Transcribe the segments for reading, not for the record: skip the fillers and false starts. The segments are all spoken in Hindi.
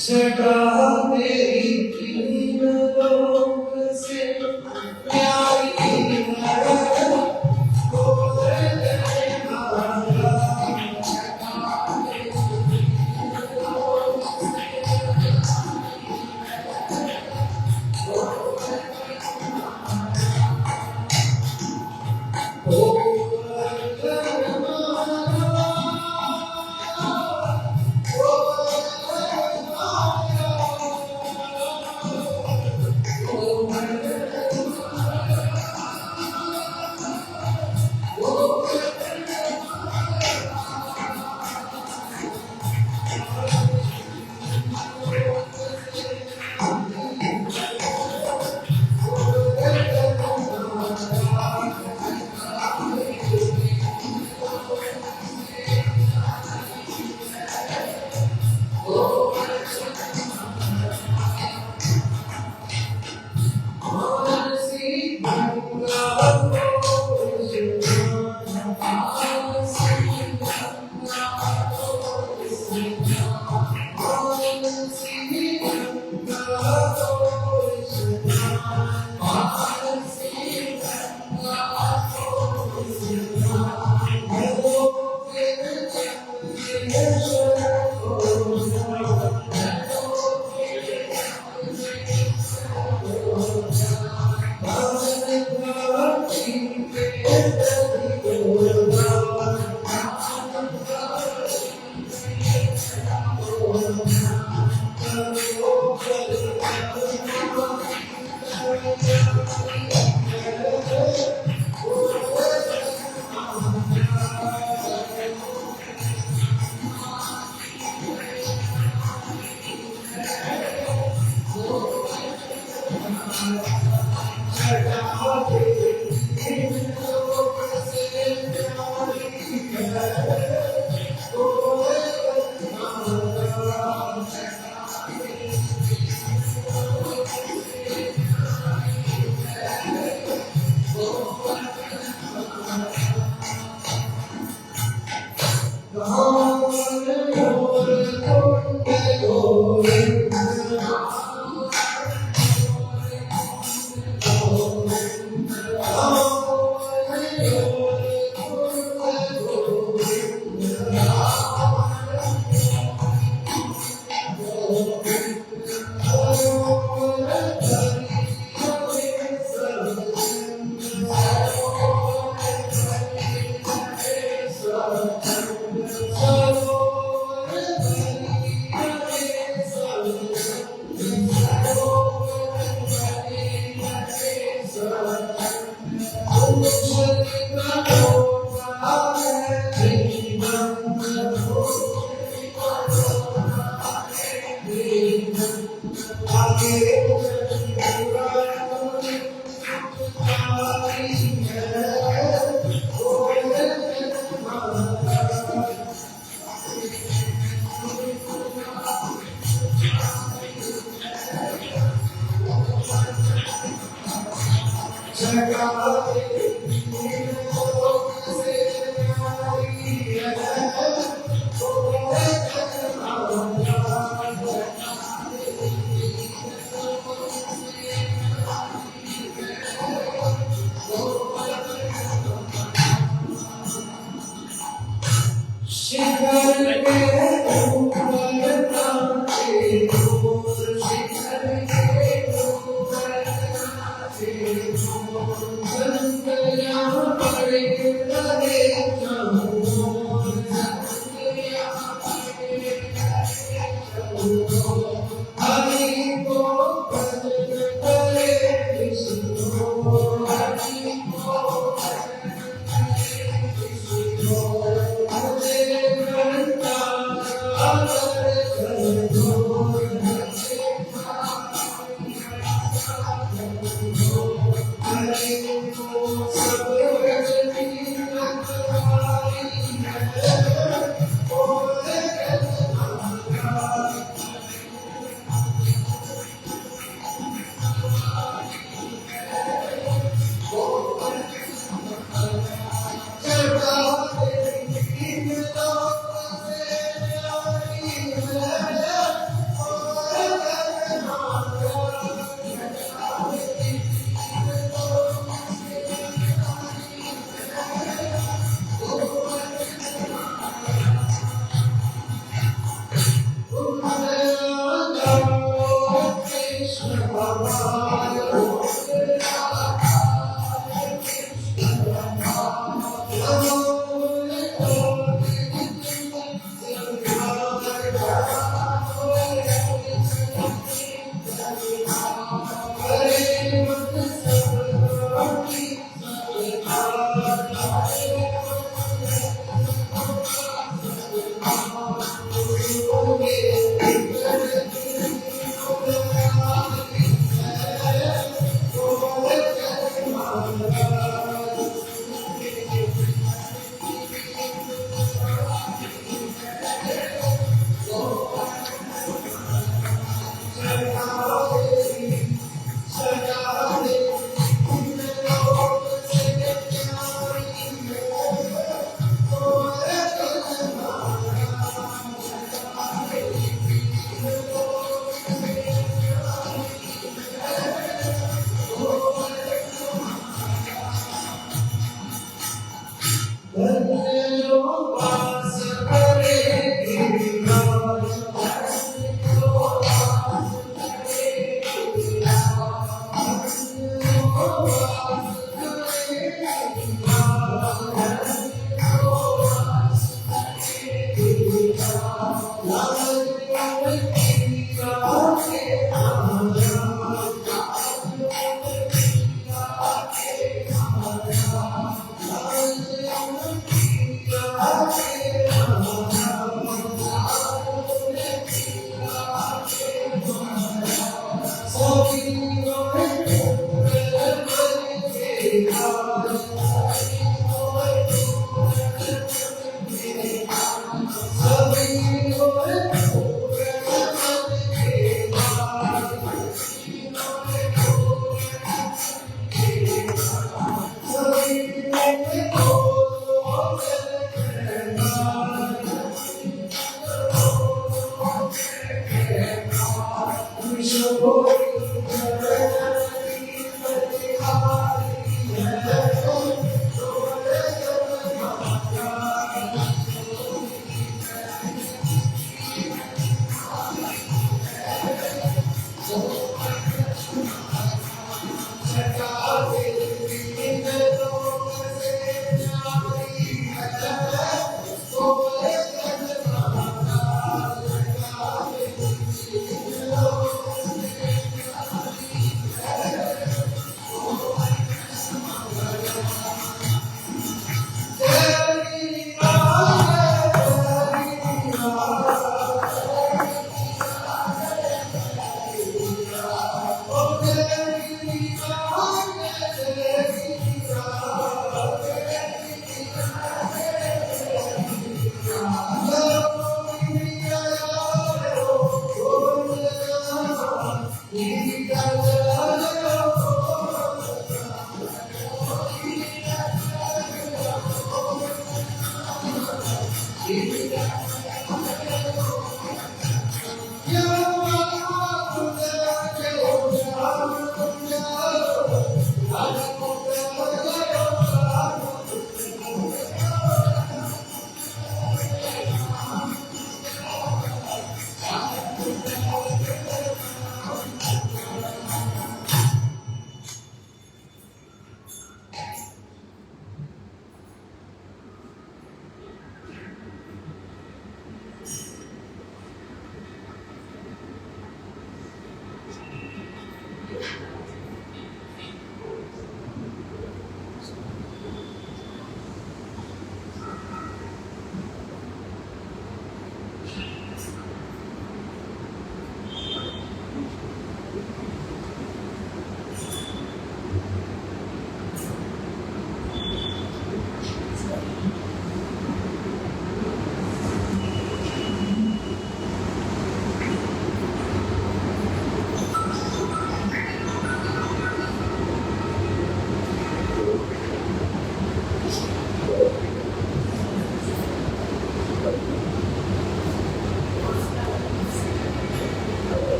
जगह मेरी तीन लोग से प्यारी है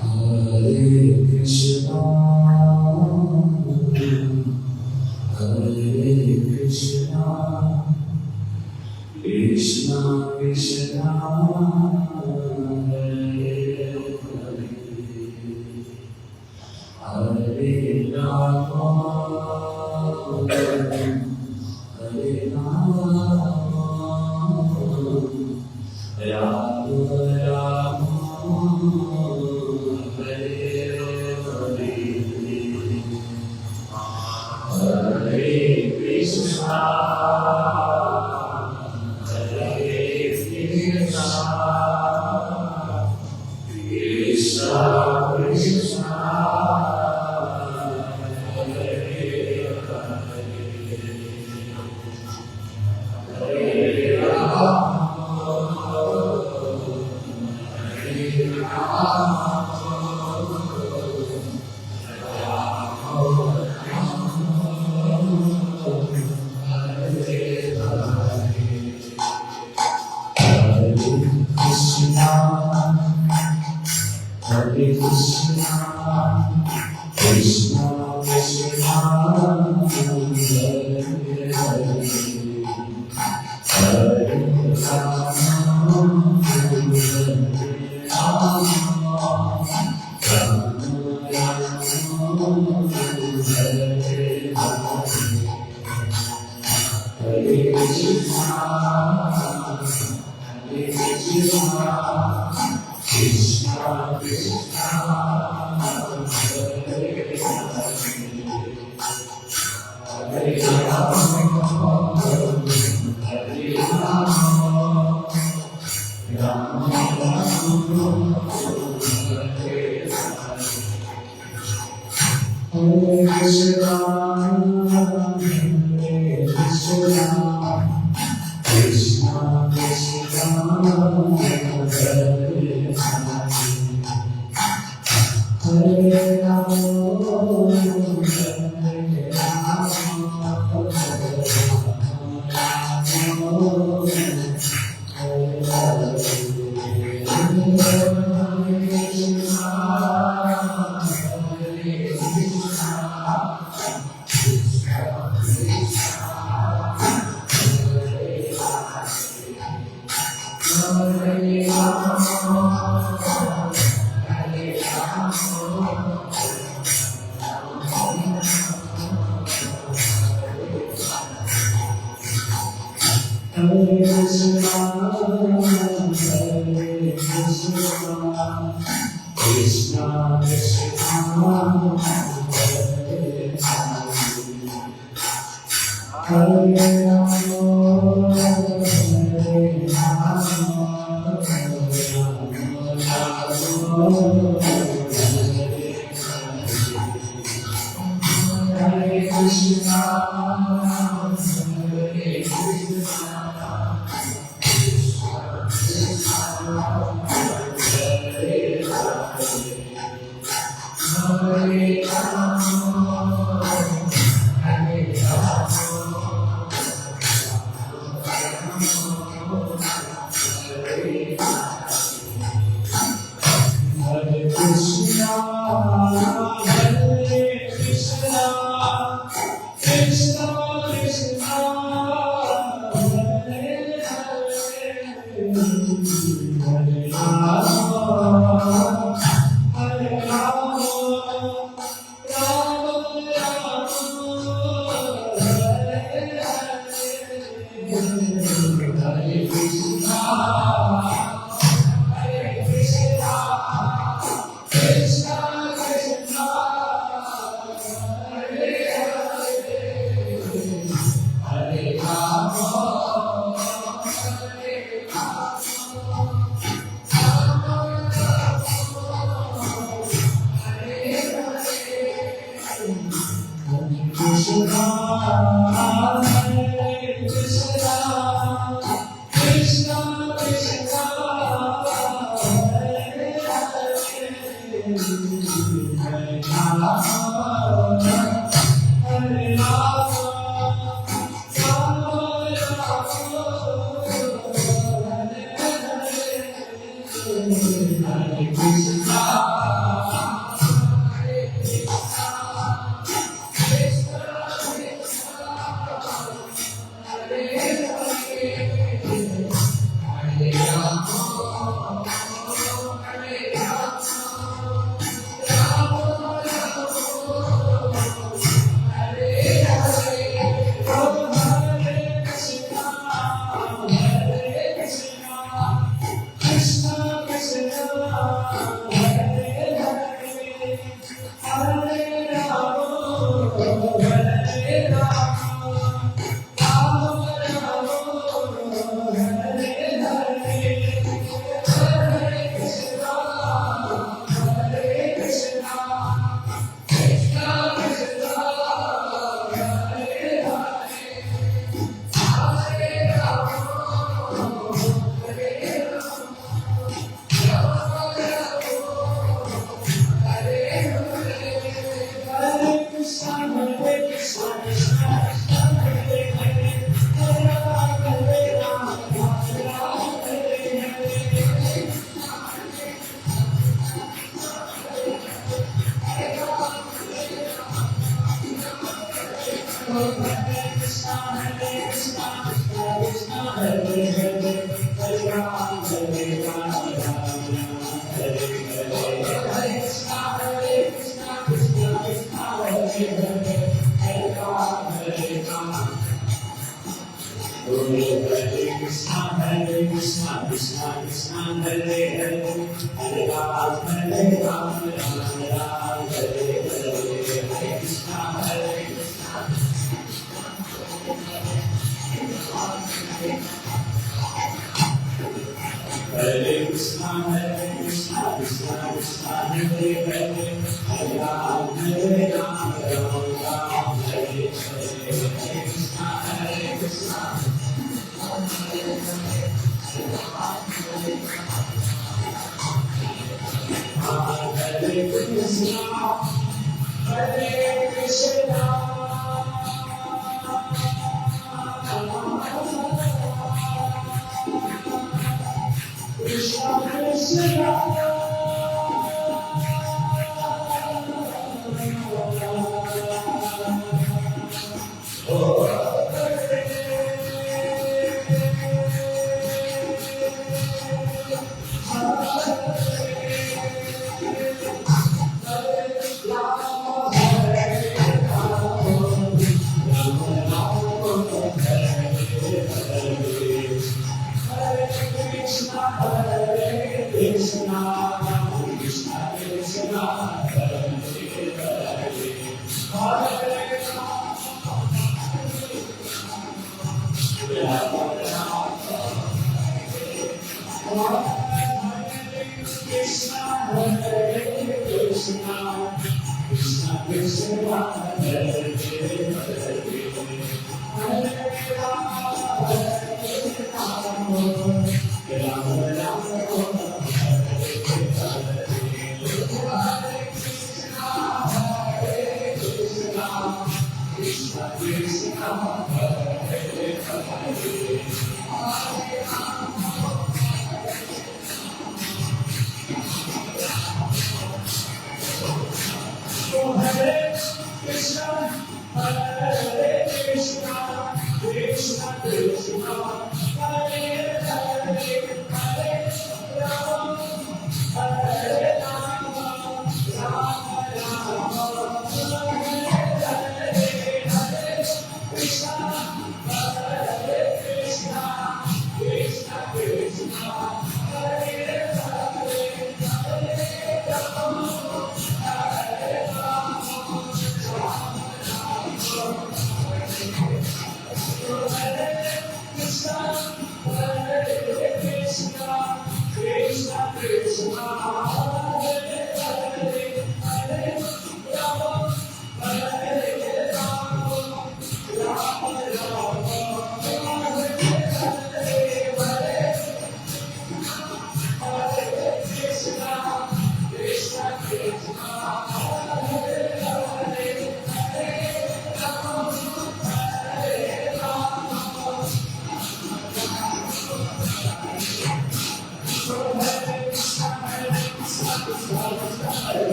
Hare Krishna, Hare Krishna,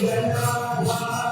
Yeah.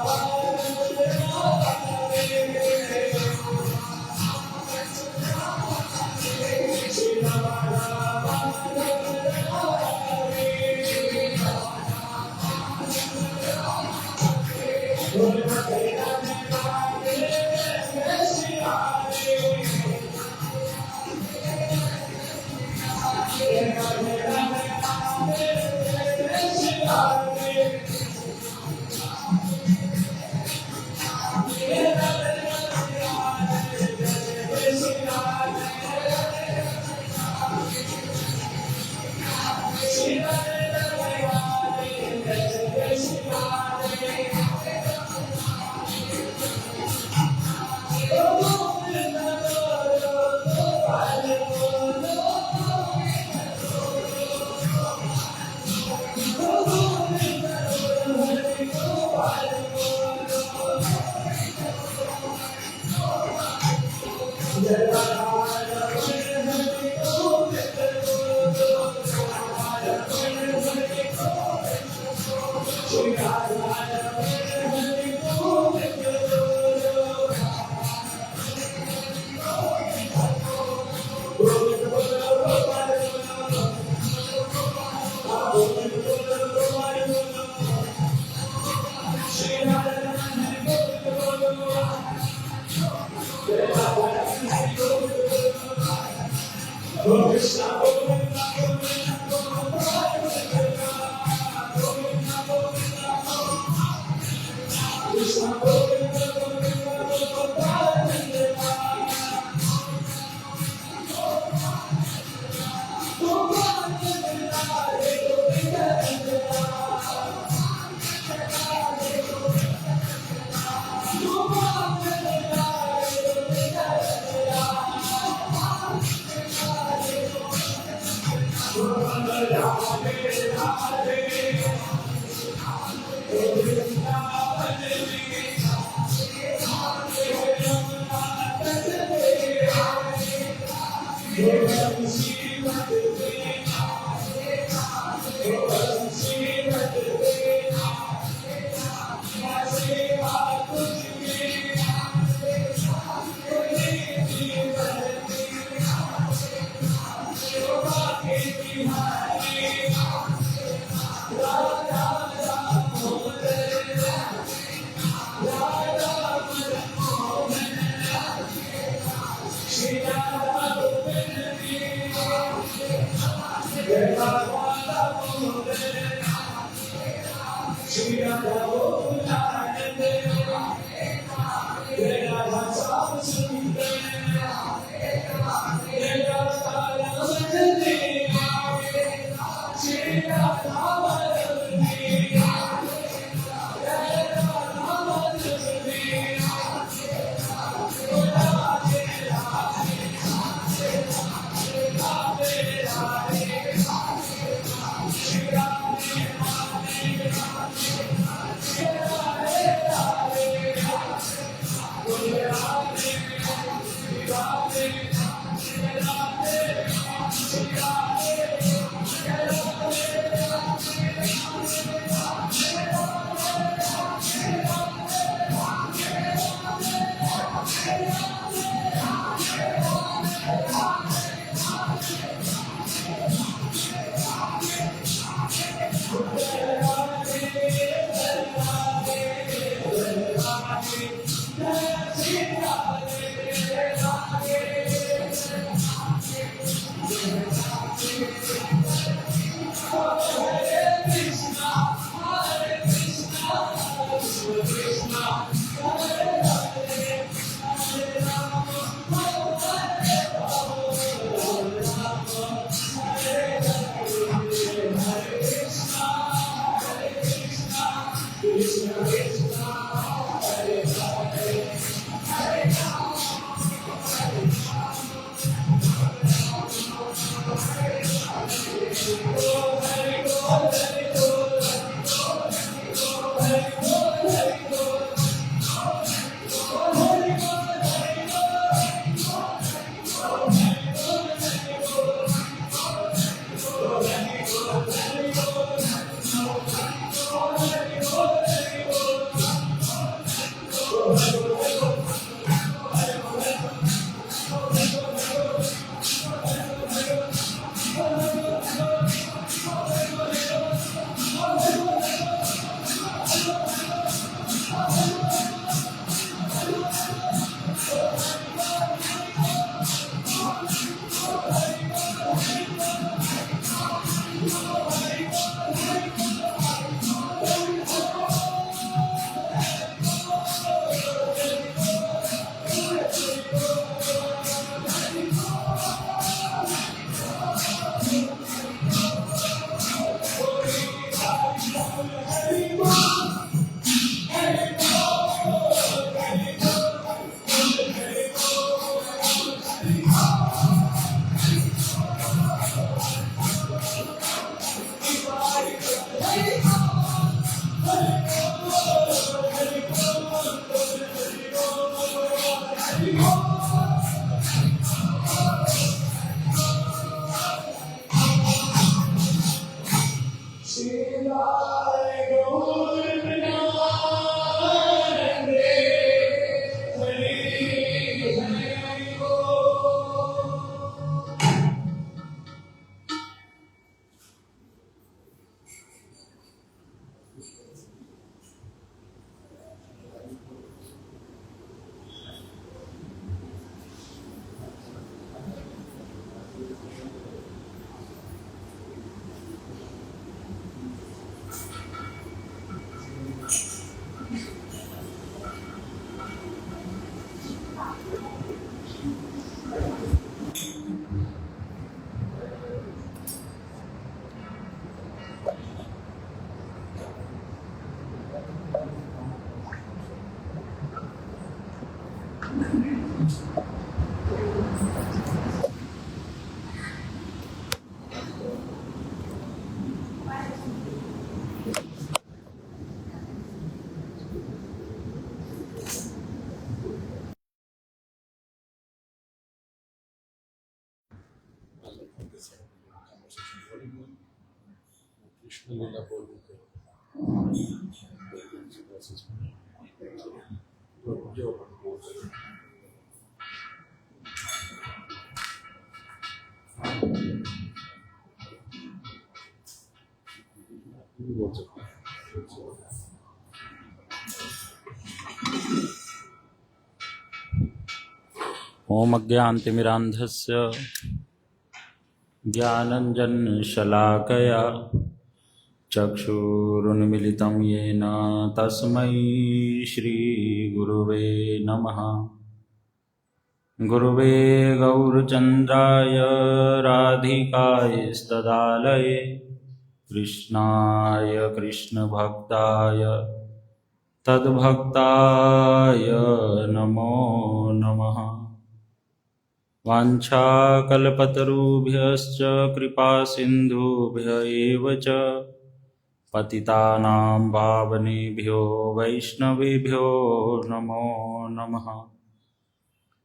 Krishna लीला बोल सकते। ओम अज्ञानतिमिरान्धस्य ज्ञानञ्जनशलाकया चक्षुरुन्मिलितं येन तस्मै श्रीगुरुवे नमः। गुरुवे गौरचन्द्राय राधिकायस्तदालये कृष्णाय कृष्णभक्ताय तद्भक्ताय नमो नमः। वाञ्छाकल्पतरुभ्यश्च कृपासिन्धुभ्य एव च पतितानां पावनेभ्यो वैष्णवेभ्यो नमो नमः।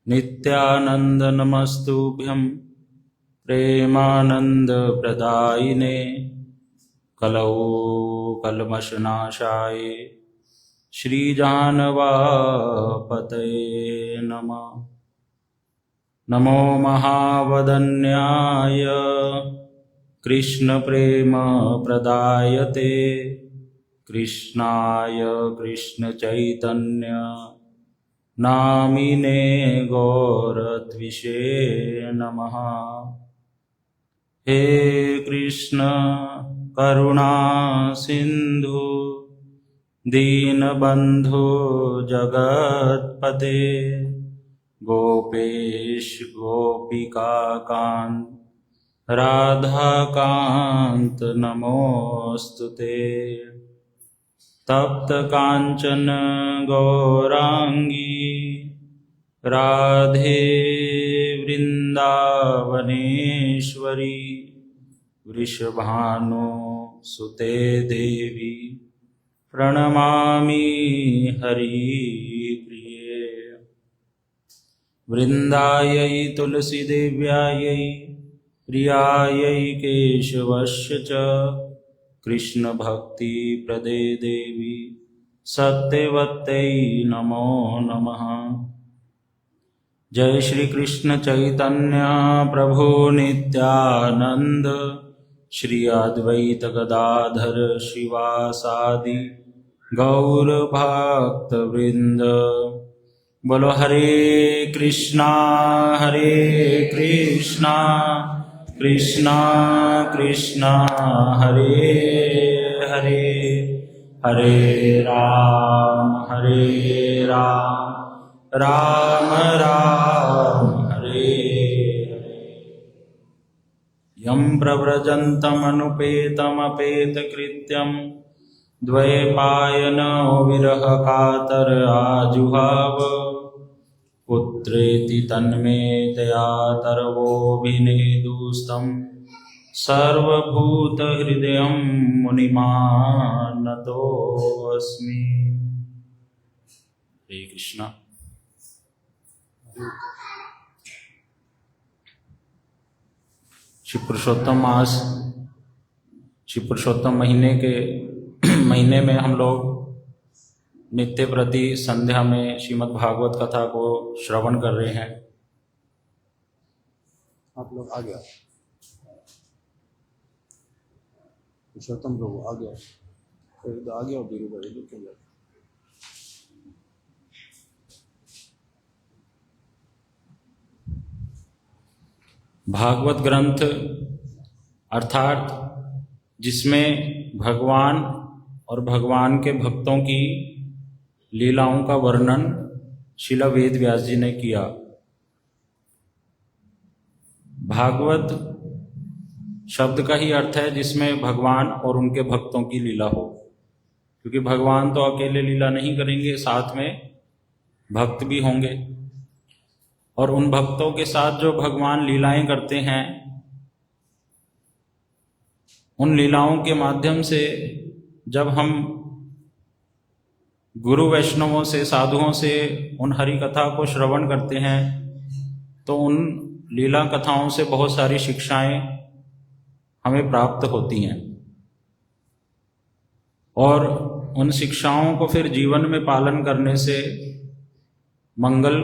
नित्यानन्दनमस्तुभ्यं प्रेमानन्दप्रदायिने कलौ कल्मषनाशाय श्रीजानवापतये नमः। नमो महावदन्याय कृष्णप्रेमप्रदायते कृष्णाय कृष्णचैतन्य नामिने गौरद्विषे नमः। हे कृष्ण करुणा सिन्धु दीनबन्धु जगत्पते गोपेश गोपिकाकान्त राधाकान्त नमोऽस्तुते। तप्त कांचन गौरांगी राधे वृंदावनेश्वरी वृषभानु सुते देवी प्रणमामि हरिप्रिये। वृन्दायै तुलसीदेव्यायै प्रियायै केशवस्य च कृष्णभक्तिप्रदे देवी सत्यवत्यै नमो नमः। जय श्री कृष्ण चैतन्य प्रभु नित्यानंद श्री अद्वैत गदाधर शिवासादि गौर भक्त वृंद। बोलो हरे कृष्णा कृष्णा कृष्णा हरे हरे हरे राम राम राम हरे हरे। यं प्रव्रजन्तमनुपेतमपेतकृत्यं द्वैपायनो विरहकातर आजुहाव पुत्रेति तन्मे तया तरवोऽभिनेदुस्तं सर्वभूतहृदयं मुनिमानतोऽस्मि। हरे कृष्णा। श्री पुरुषोत्तम मास, श्री पुरुषोत्तम महीने में हम लोग नित्य प्रति संध्या में श्रीमद् भागवत कथा को श्रवण कर रहे हैं। आप लोग आ गया पुरुषोत्तम प्रभु आ गया, फिर आ गया बीरू बड़े क्यों गया। भागवत ग्रंथ अर्थात जिसमें भगवान और भगवान के भक्तों की लीलाओं का वर्णन श्रील वेद व्यास जी ने किया। भागवत शब्द का ही अर्थ है जिसमें भगवान और उनके भक्तों की लीला हो, क्योंकि भगवान तो अकेले लीला नहीं करेंगे, साथ में भक्त भी होंगे। और उन भक्तों के साथ जो भगवान लीलाएं करते हैं, उन लीलाओं के माध्यम से जब हम गुरु वैष्णवों से, साधुओं से उन हरि कथा को श्रवण करते हैं तो उन लीला कथाओं से बहुत सारी शिक्षाएं हमें प्राप्त होती हैं और उन शिक्षाओं को फिर जीवन में पालन करने से मंगल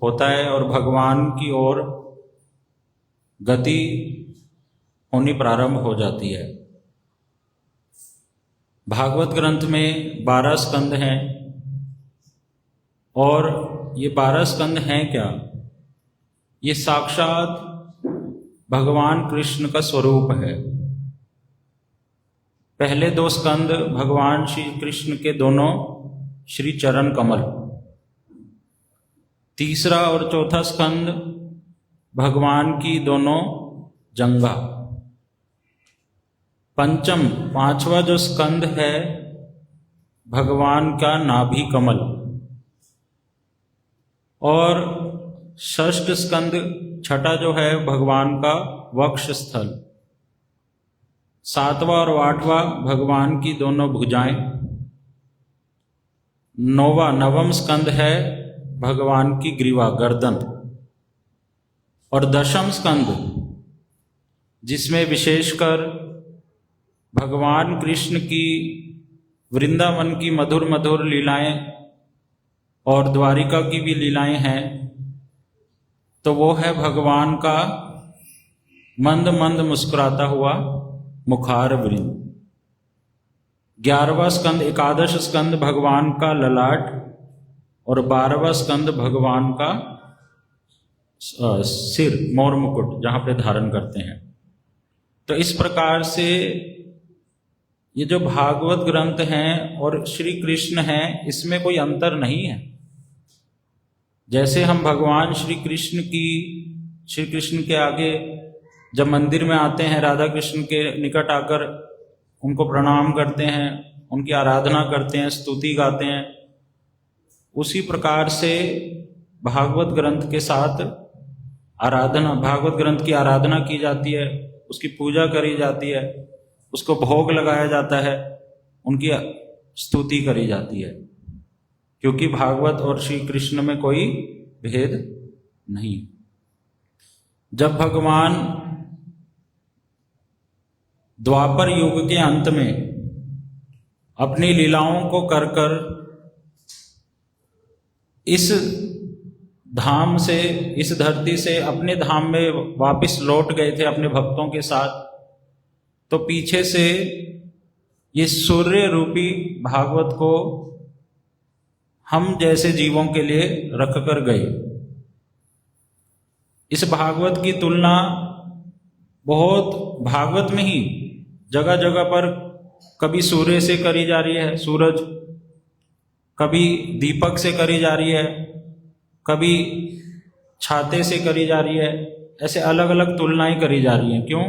होता है और भगवान की ओर गति होनी प्रारंभ हो जाती है। भागवत ग्रंथ में 12 स्कंद हैं और ये 12 स्कंद हैं क्या? ये साक्षात भगवान कृष्ण का स्वरूप है। पहले 2 स्कंद भगवान श्री कृष्ण के दोनों श्री चरण कमल, तीसरा और चौथा स्कंद भगवान की दोनों जंघा, पंचम 5वां जो स्कंद है भगवान का नाभि कमल, और षष्ठ स्कंद 6ठा जो है भगवान का वक्ष स्थल, 7वां और 8वां भगवान की दोनों भुजाएं, 9वां स्कंद है भगवान की ग्रीवा गर्दन, और 10वां स्कंद जिसमें विशेषकर भगवान कृष्ण की वृंदावन की मधुर मधुर लीलाएं और द्वारिका की भी लीलाएं हैं, तो वो है भगवान का मंद मंद मुस्कुराता हुआ मुखार वृंद। 11वां स्कंद, एकादश स्कंद भगवान का ललाट, और 12वां स्कंद भगवान का सिर, मोर मुकुट जहां पे धारण करते हैं। तो इस प्रकार से ये जो भागवत ग्रंथ हैं और श्री कृष्ण हैं, इसमें कोई अंतर नहीं है। जैसे हम भगवान श्री कृष्ण के आगे जब मंदिर में आते हैं, राधा कृष्ण के निकट आकर उनको प्रणाम करते हैं, उनकी आराधना करते हैं, स्तुति गाते हैं, उसी प्रकार से भागवत ग्रंथ के साथ भागवत ग्रंथ की आराधना की जाती है, उसकी पूजा करी जाती है, उसको भोग लगाया जाता है, उनकी स्तुति करी जाती है, क्योंकि भागवत और श्री कृष्ण में कोई भेद नहीं। जब भगवान द्वापर युग के अंत में अपनी लीलाओं को कर कर इस धाम से, इस धरती से अपने धाम में वापस लौट गए थे अपने भक्तों के साथ, तो पीछे से ये सूर्य रूपी भागवत को हम जैसे जीवों के लिए रख कर गए। इस भागवत की तुलना बहुत भागवत में ही जगह जगह पर कभी सूर्य से करी जा रही है, सूरज, कभी दीपक से करी जा रही है, कभी छाते से करी जा रही है, ऐसे अलग अलग तुलनाएं करी जा रही हैं। क्यों?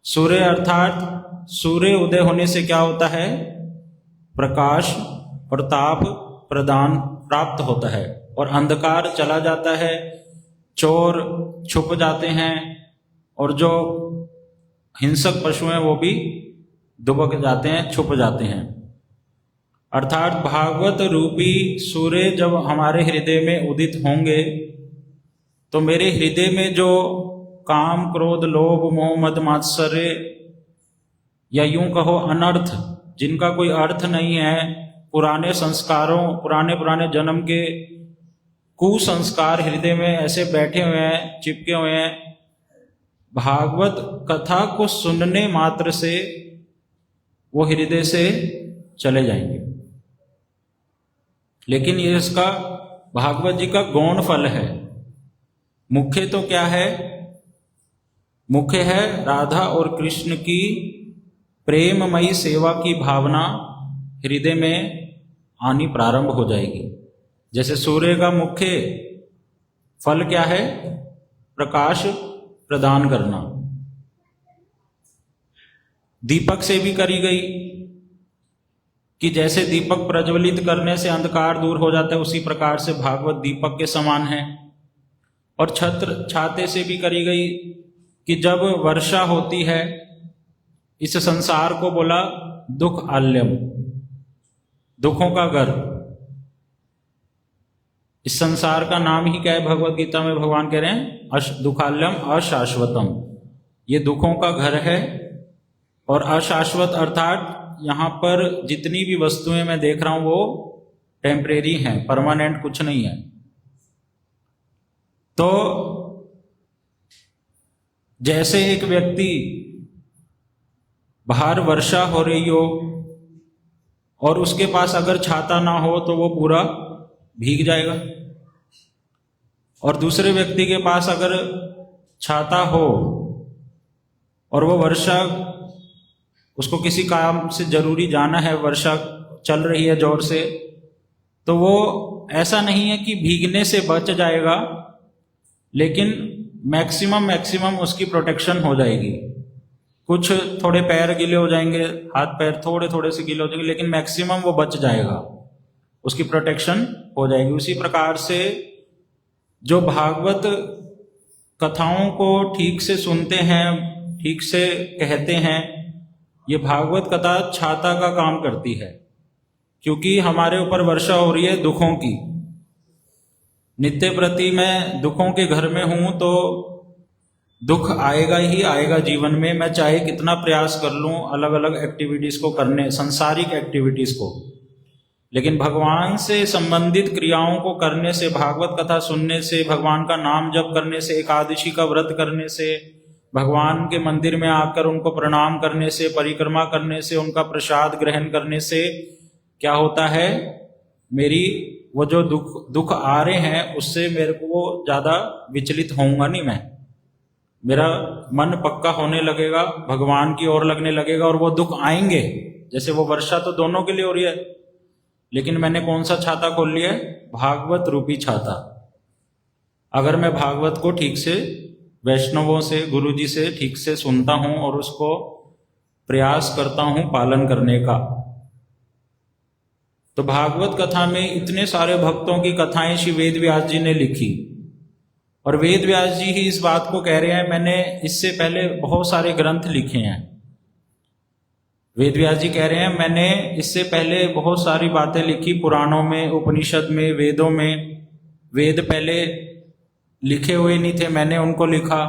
सूर्य अर्थात सूर्य उदय होने से क्या होता है? प्रकाश और ताप प्रदान प्राप्त होता है और अंधकार चला जाता है, चोर छुप जाते हैं और जो हिंसक पशु हैं वो भी दुबक जाते हैं, छुप जाते हैं। अर्थात भागवत रूपी सूर्य जब हमारे हृदय में उदित होंगे तो मेरे हृदय में जो काम, क्रोध, लोभ, मोह, मद, मात्सर्य या यूं कहो अनर्थ, जिनका कोई अर्थ नहीं है, पुराने संस्कारों, पुराने जन्म के कुसंस्कार हृदय में ऐसे बैठे हुए हैं, चिपके हुए हैं, भागवत कथा को सुनने मात्र से वो हृदय से चले जाएंगे। लेकिन ये इसका भागवत जी का गौण फल है। मुख्य तो क्या है? मुख्य है राधा और कृष्ण की प्रेममयी सेवा की भावना हृदय में आनी प्रारंभ हो जाएगी। जैसे सूर्य का मुख्य फल क्या है? प्रकाश प्रदान करना। दीपक से भी करी गई, कि जैसे दीपक प्रज्वलित करने से अंधकार दूर हो जाता है, उसी प्रकार से भागवत दीपक के समान है। और छत्र छाते से भी करी गई कि जब वर्षा होती है, इस संसार को बोला दुख आल्यम, दुखों का घर। इस संसार का नाम ही क्या है? भगवत गीता में भगवान कह रहे हैं दुखाल्यम अशाश्वतम, ये दुखों का घर है। और अशाश्वत अर्थात यहाँ पर जितनी भी वस्तुएं मैं देख रहा हूं वो टेम्परेरी हैं, परमानेंट कुछ नहीं है। तो जैसे एक व्यक्ति बाहर वर्षा हो रही हो और उसके पास अगर छाता ना हो तो वो पूरा भीग जाएगा, और दूसरे व्यक्ति के पास अगर छाता हो और वो वर्षा, उसको किसी काम से जरूरी जाना है, वर्षा चल रही है जोर से, तो वो ऐसा नहीं है कि भीगने से बच जाएगा, लेकिन मैक्सिमम उसकी प्रोटेक्शन हो जाएगी। कुछ थोड़े पैर गीले हो जाएंगे, हाथ पैर थोड़े से गीले हो जाएंगे, लेकिन मैक्सिमम वो बच जाएगा, उसकी प्रोटेक्शन हो जाएगी। उसी प्रकार से जो भागवत कथाओं को ठीक से सुनते हैं, ठीक से कहते हैं, ये भागवत कथा छाता का काम करती है, क्योंकि हमारे ऊपर वर्षा हो रही है दुखों की। नित्य प्रति मैं दुखों के घर में हूं तो दुख आएगा ही आएगा जीवन में, मैं चाहे कितना प्रयास कर लूं अलग अलग एक्टिविटीज को करने, सांसारिक एक्टिविटीज को, लेकिन भगवान से संबंधित क्रियाओं को करने से, भागवत कथा सुनने से, भगवान का नाम जप करने से, एकादशी का व्रत करने से, भगवान के मंदिर में आकर उनको प्रणाम करने से, परिक्रमा करने से, उनका प्रसाद ग्रहण करने से क्या होता है? मेरी वो जो दुख आ रहे हैं उससे मेरे को वो ज्यादा विचलित होऊंगा नहीं मैं, मेरा मन पक्का होने लगेगा, भगवान की ओर लगने लगेगा, और वो दुख आएंगे। जैसे वो वर्षा तो दोनों के लिए हो रही है, लेकिन मैंने कौन सा छाता खोल लिया है? भागवत रूपी छाता। अगर मैं भागवत को ठीक से वैष्णवों से, गुरु जी से ठीक से सुनता हूं और उसको प्रयास करता हूं पालन करने का, तो भागवत कथा में इतने सारे भक्तों की कथाएं श्री वेद व्यास जी ने लिखी, और वेद व्यास जी ही इस बात को कह रहे हैं, मैंने इससे पहले बहुत सारे ग्रंथ लिखे हैं। वेद व्यास जी कह रहे हैं मैंने इससे पहले बहुत सारी बातें लिखी, पुराणों में, उपनिषद में, वेदों में। वेद पहले लिखे हुए नहीं थे, मैंने उनको लिखा,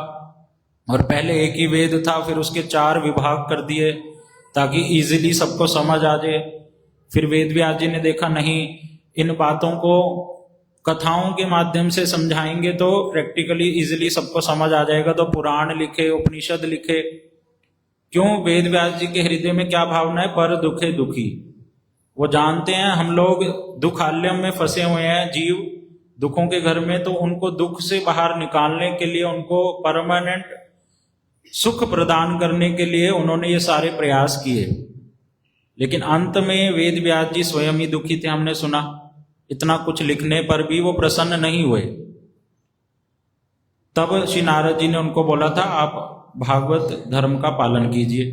और पहले एक ही वेद था, फिर उसके 4 विभाग कर दिए ताकि इजीली सबको समझ आ जाए। फिर वेद व्यास जी ने देखा नहीं, इन बातों को कथाओं के माध्यम से समझाएंगे तो प्रैक्टिकली इजीली सबको समझ आ जाएगा, तो पुराण लिखे, उपनिषद लिखे। क्यों? वेद व्यास जी के हृदय में क्या भावना है? पर दुखे दुखी। वो जानते हैं हम लोग दुखाल्यम में फंसे हुए हैं, जीव दुखों के घर में, तो उनको दुख से बाहर निकालने के लिए, उनको परमानेंट सुख प्रदान करने के लिए उन्होंने ये सारे प्रयास किए। लेकिन अंत में वेद व्यास जी स्वयं ही दुखी थे, हमने सुना। इतना कुछ लिखने पर भी वो प्रसन्न नहीं हुए। तब श्री नारद जी ने उनको बोला था आप भागवत धर्म का पालन कीजिए।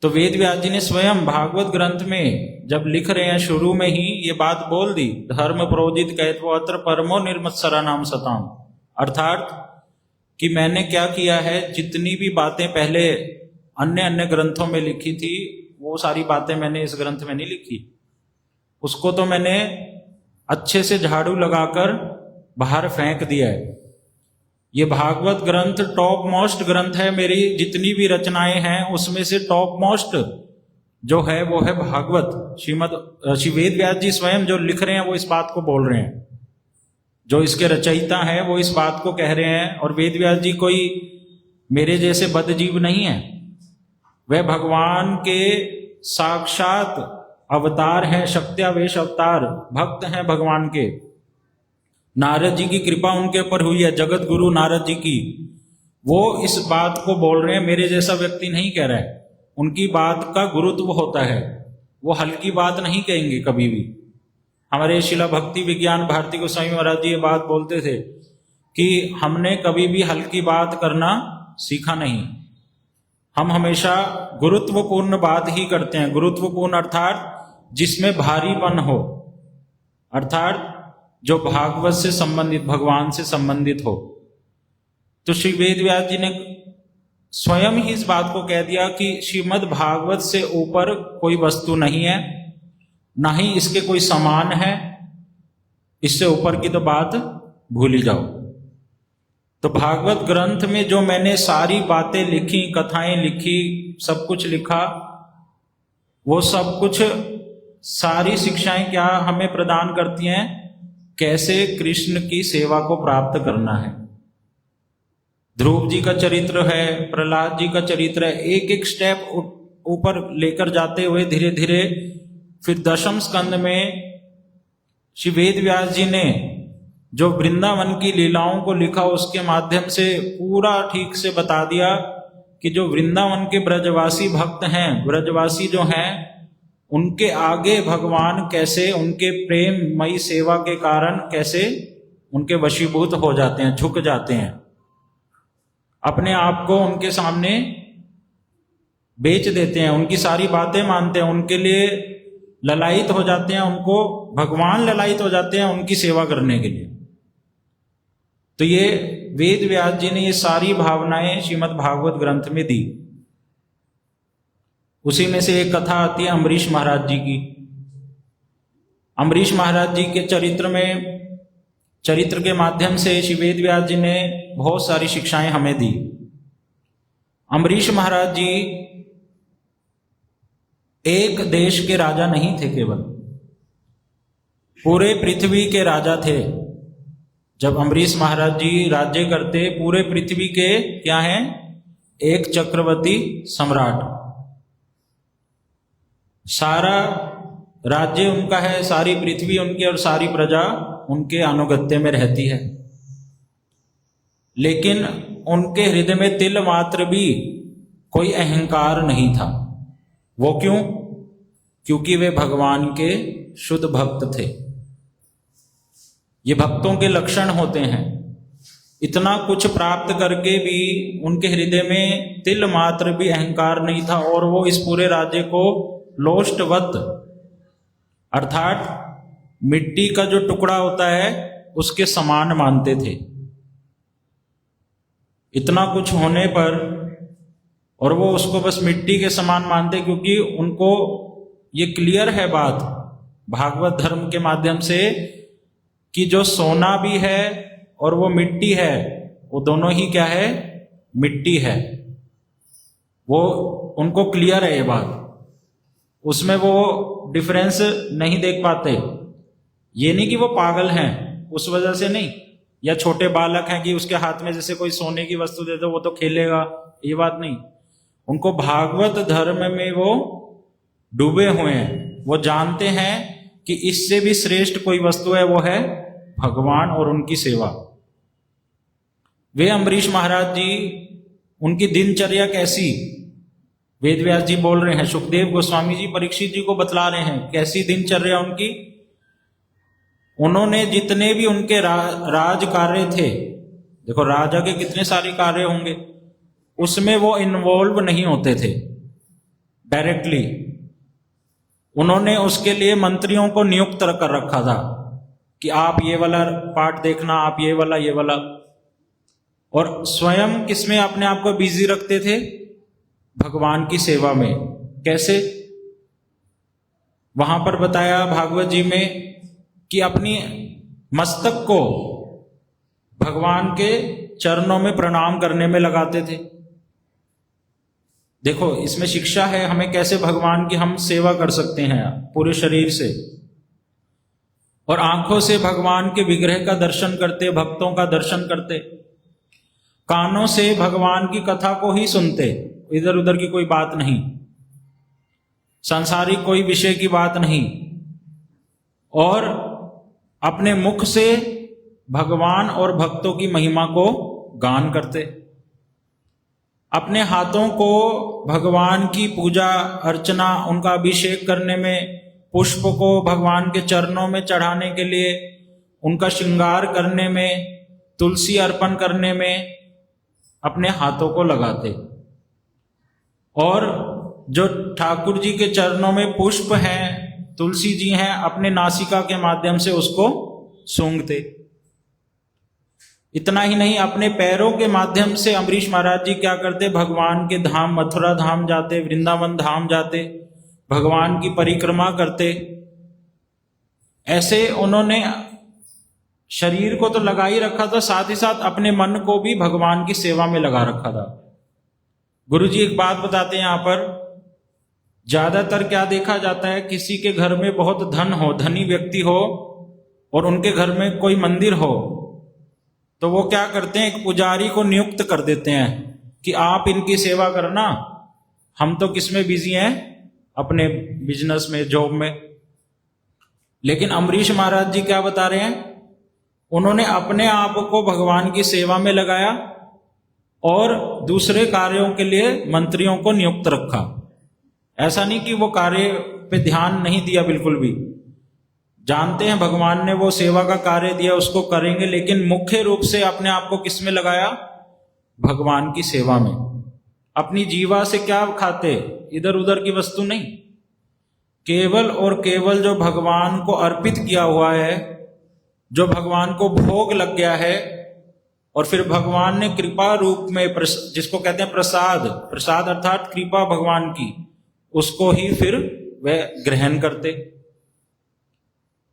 तो वेद व्यास जी ने स्वयं भागवत ग्रंथ में जब लिख रहे हैं, शुरू में ही ये बात बोल दी, धर्म प्रोजित कहत्व अत्र परमो निर्मत्सरा नाम सताम। अर्थात कि मैंने क्या किया है, जितनी भी बातें पहले अन्य अन्य ग्रंथों में लिखी थी, वो सारी बातें मैंने इस ग्रंथ में नहीं लिखी। उसको तो मैंने अच्छे से झाड़ू लगाकर बाहर फेंक दिया है। ये भागवत ग्रंथ टॉप मोस्ट ग्रंथ है। मेरी जितनी भी रचनाएं हैं उसमें से टॉप मोस्ट जो है वो है भागवत। श्री वेद व्यास जी स्वयं जो लिख रहे हैं वो इस बात को बोल रहे हैं, जो इसके रचयिता हैं वो इस बात को कह रहे हैं। और वेद व्यास जी कोई मेरे जैसे बदजीव नहीं है, वह भगवान के साक्षात अवतार हैं, शक्त्यावेश अवतार, भक्त हैं भगवान के। नारद जी की कृपा उनके ऊपर हुई है, जगत गुरु नारद जी की। वो इस बात को बोल रहे हैं, मेरे जैसा व्यक्ति नहीं कह रहा है। उनकी बात का गुरुत्व होता है, वो हल्की बात नहीं कहेंगे कभी भी। हमारे शिला भक्ति विज्ञान भारती गोस्वामी महाराज जी ये बात बोलते थे कि हमने कभी भी हल्की बात करना सीखा नहीं, हम हमेशा गुरुत्वपूर्ण बात ही करते हैं। गुरुत्वपूर्ण अर्थात जिसमें भारीपन हो, अर्थात जो भागवत से संबंधित, भगवान से संबंधित हो। तो श्री वेद व्यास जी ने स्वयं ही इस बात को कह दिया कि श्रीमद् भागवत से ऊपर कोई वस्तु नहीं है, ना ही इसके कोई समान है, इससे ऊपर की तो बात भूल ही जाओ। तो भागवत ग्रंथ में जो मैंने सारी बातें लिखी, कथाएं लिखी, सब कुछ लिखा, वो सब कुछ, सारी शिक्षाएं क्या हमें प्रदान करती हैं, कैसे कृष्ण की सेवा को प्राप्त करना है। ध्रुव जी का चरित्र है, प्रहलाद जी का चरित्र है, एक एक स्टेप ऊपर लेकर जाते हुए धीरे धीरे फिर दशम स्कंद में श्री वेद व्यास जी ने जो वृंदावन की लीलाओं को लिखा, उसके माध्यम से पूरा ठीक से बता दिया कि जो वृंदावन के ब्रजवासी भक्त हैं, ब्रजवासी जो हैं, उनके आगे भगवान कैसे उनके प्रेममयी सेवा के कारण कैसे उनके वशीभूत हो जाते हैं, झुक जाते हैं, अपने आप को उनके सामने बेच देते हैं, उनकी सारी बातें मानते हैं, उनके लिए ललायित हो जाते हैं, उनको भगवान ललायित हो जाते हैं उनकी सेवा करने के लिए। तो ये वेद व्यास जी ने ये सारी भावनाएं श्रीमद् भागवत ग्रंथ में दी। उसी में से एक कथा आती है अम्बरीश महाराज जी की। अम्बरीश महाराज जी के चरित्र के माध्यम से श्री वेद व्यास जी ने बहुत सारी शिक्षाएं हमें दी। अम्बरीश महाराज जी एक देश के राजा नहीं थे, केवल पूरे पृथ्वी के राजा थे। जब अम्बरीश महाराज जी राज्य करते, पूरे पृथ्वी के क्या हैं, एक चक्रवर्ती सम्राट, सारा राज्य उनका है, सारी पृथ्वी उनकी और सारी प्रजा उनके अनुगत्य में रहती है। लेकिन उनके हृदय में तिल मात्र भी कोई अहंकार नहीं था। वो क्यों? क्योंकि वे भगवान के शुद्ध भक्त थे। ये भक्तों के लक्षण होते हैं। इतना कुछ प्राप्त करके भी उनके हृदय में तिल मात्र भी अहंकार नहीं था, और वो इस पूरे राज्य को लोष्टवत, अर्थात मिट्टी का जो टुकड़ा होता है उसके समान मानते थे। इतना कुछ होने पर, और वो उसको बस मिट्टी के समान मानते, क्योंकि उनको ये क्लियर है बात भागवत धर्म के माध्यम से कि जो सोना भी है और वो मिट्टी है, वो दोनों ही क्या है, मिट्टी है। वो उनको क्लियर है ये बात, उसमें वो डिफरेंस नहीं देख पाते। ये नहीं कि वो पागल हैं, उस वजह से नहीं, या छोटे बालक हैं कि उसके हाथ में जैसे कोई सोने की वस्तु दे दो वो तो खेलेगा, ये बात नहीं। उनको भागवत धर्म में वो डूबे हुए हैं। वो जानते हैं कि इससे भी श्रेष्ठ कोई वस्तु है, वो है भगवान और उनकी सेवा। वे अम्बरीश महाराज जी, उनकी दिनचर्या कैसी, वेद व्यास जी बोल रहे हैं, सुखदेव गोस्वामी जी परीक्षित जी को बतला रहे हैं कैसी दिनचर्या उनकी। उन्होंने जितने भी उनके राज कार्य थे, देखो राजा के कितने सारे कार्य होंगे, उसमें वो इन्वॉल्व नहीं होते थे डायरेक्टली। उन्होंने उसके लिए मंत्रियों को नियुक्त कर रखा था कि आप ये वाला पार्ट देखना, आप ये वाला, और स्वयं किसमें अपने आप को बिजी रखते थे, भगवान की सेवा में। कैसे? वहां पर बताया भागवत जी में कि अपनी मस्तक को भगवान के चरणों में प्रणाम करने में लगाते थे। देखो इसमें शिक्षा है हमें कैसे भगवान की हम सेवा कर सकते हैं पूरे शरीर से, और आंखों से भगवान के विग्रह का दर्शन करते, भक्तों का दर्शन करते, कानों से भगवान की कथा को ही सुनते, इधर उधर की कोई बात नहीं, सांसारिक कोई विषय की बात नहीं, और अपने मुख से भगवान और भक्तों की महिमा को गान करते। अपने हाथों को भगवान की पूजा अर्चना, उनका अभिषेक करने में, पुष्प को भगवान के चरणों में चढ़ाने के लिए, उनका श्रृंगार करने में, तुलसी अर्पण करने में अपने हाथों को लगाते। और जो ठाकुर जी के चरणों में पुष्प हैं, तुलसी जी हैं, अपने नासिका के माध्यम से उसको सूंघते। इतना ही नहीं, अपने पैरों के माध्यम से अम्बरीश महाराज जी क्या करते, भगवान के धाम मथुरा धाम जाते, वृंदावन धाम जाते, भगवान की परिक्रमा करते। ऐसे उन्होंने शरीर को तो लगा ही रखा था, साथ ही साथ अपने मन को भी भगवान की सेवा में लगा रखा था। गुरु जी एक बात बताते हैं यहाँ पर, ज्यादातर क्या देखा जाता है, किसी के घर में बहुत धन हो, धनी व्यक्ति हो और उनके घर में कोई मंदिर हो, तो वो क्या करते हैं, एक पुजारी को नियुक्त कर देते हैं कि आप इनकी सेवा करना, हम तो किस में बिजी हैं, अपने बिजनेस में, जॉब में। लेकिन अम्बरीश महाराज जी क्या बता रहे हैं, उन्होंने अपने आप को भगवान की सेवा में लगाया और दूसरे कार्यों के लिए मंत्रियों को नियुक्त रखा। ऐसा नहीं कि वो कार्य पे ध्यान नहीं दिया, बिल्कुल भी जानते हैं भगवान ने वो सेवा का कार्य दिया, उसको करेंगे, लेकिन मुख्य रूप से अपने आप को किस में लगाया, भगवान की सेवा में। अपनी जीवा से क्या खाते, इधर उधर की वस्तु नहीं, केवल और केवल जो भगवान को अर्पित किया हुआ है, जो भगवान को भोग लग गया है, और फिर भगवान ने कृपा रूप में, जिसको कहते हैं प्रसाद, प्रसाद अर्थात कृपा भगवान की, उसको ही फिर वह ग्रहण करते।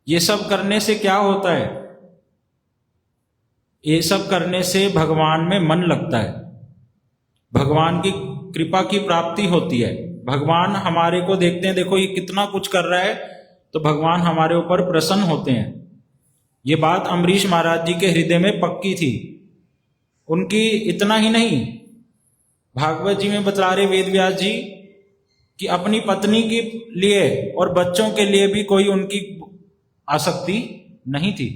ये सब करने से क्या होता है, ये सब करने से भगवान में मन लगता है, भगवान की कृपा की प्राप्ति होती है। भगवान हमारे को देखते हैं, देखो ये कितना कुछ कर रहा है, तो भगवान हमारे ऊपर प्रसन्न होते हैं। ये बात अम्बरीश महाराज जी के हृदय में पक्की थी। उनकी इतना ही नहीं, भागवत जी में बता रहे वेद व्यास जी कि अपनी पत्नी के लिए और बच्चों के लिए भी कोई उनकी आसक्ति नहीं थी।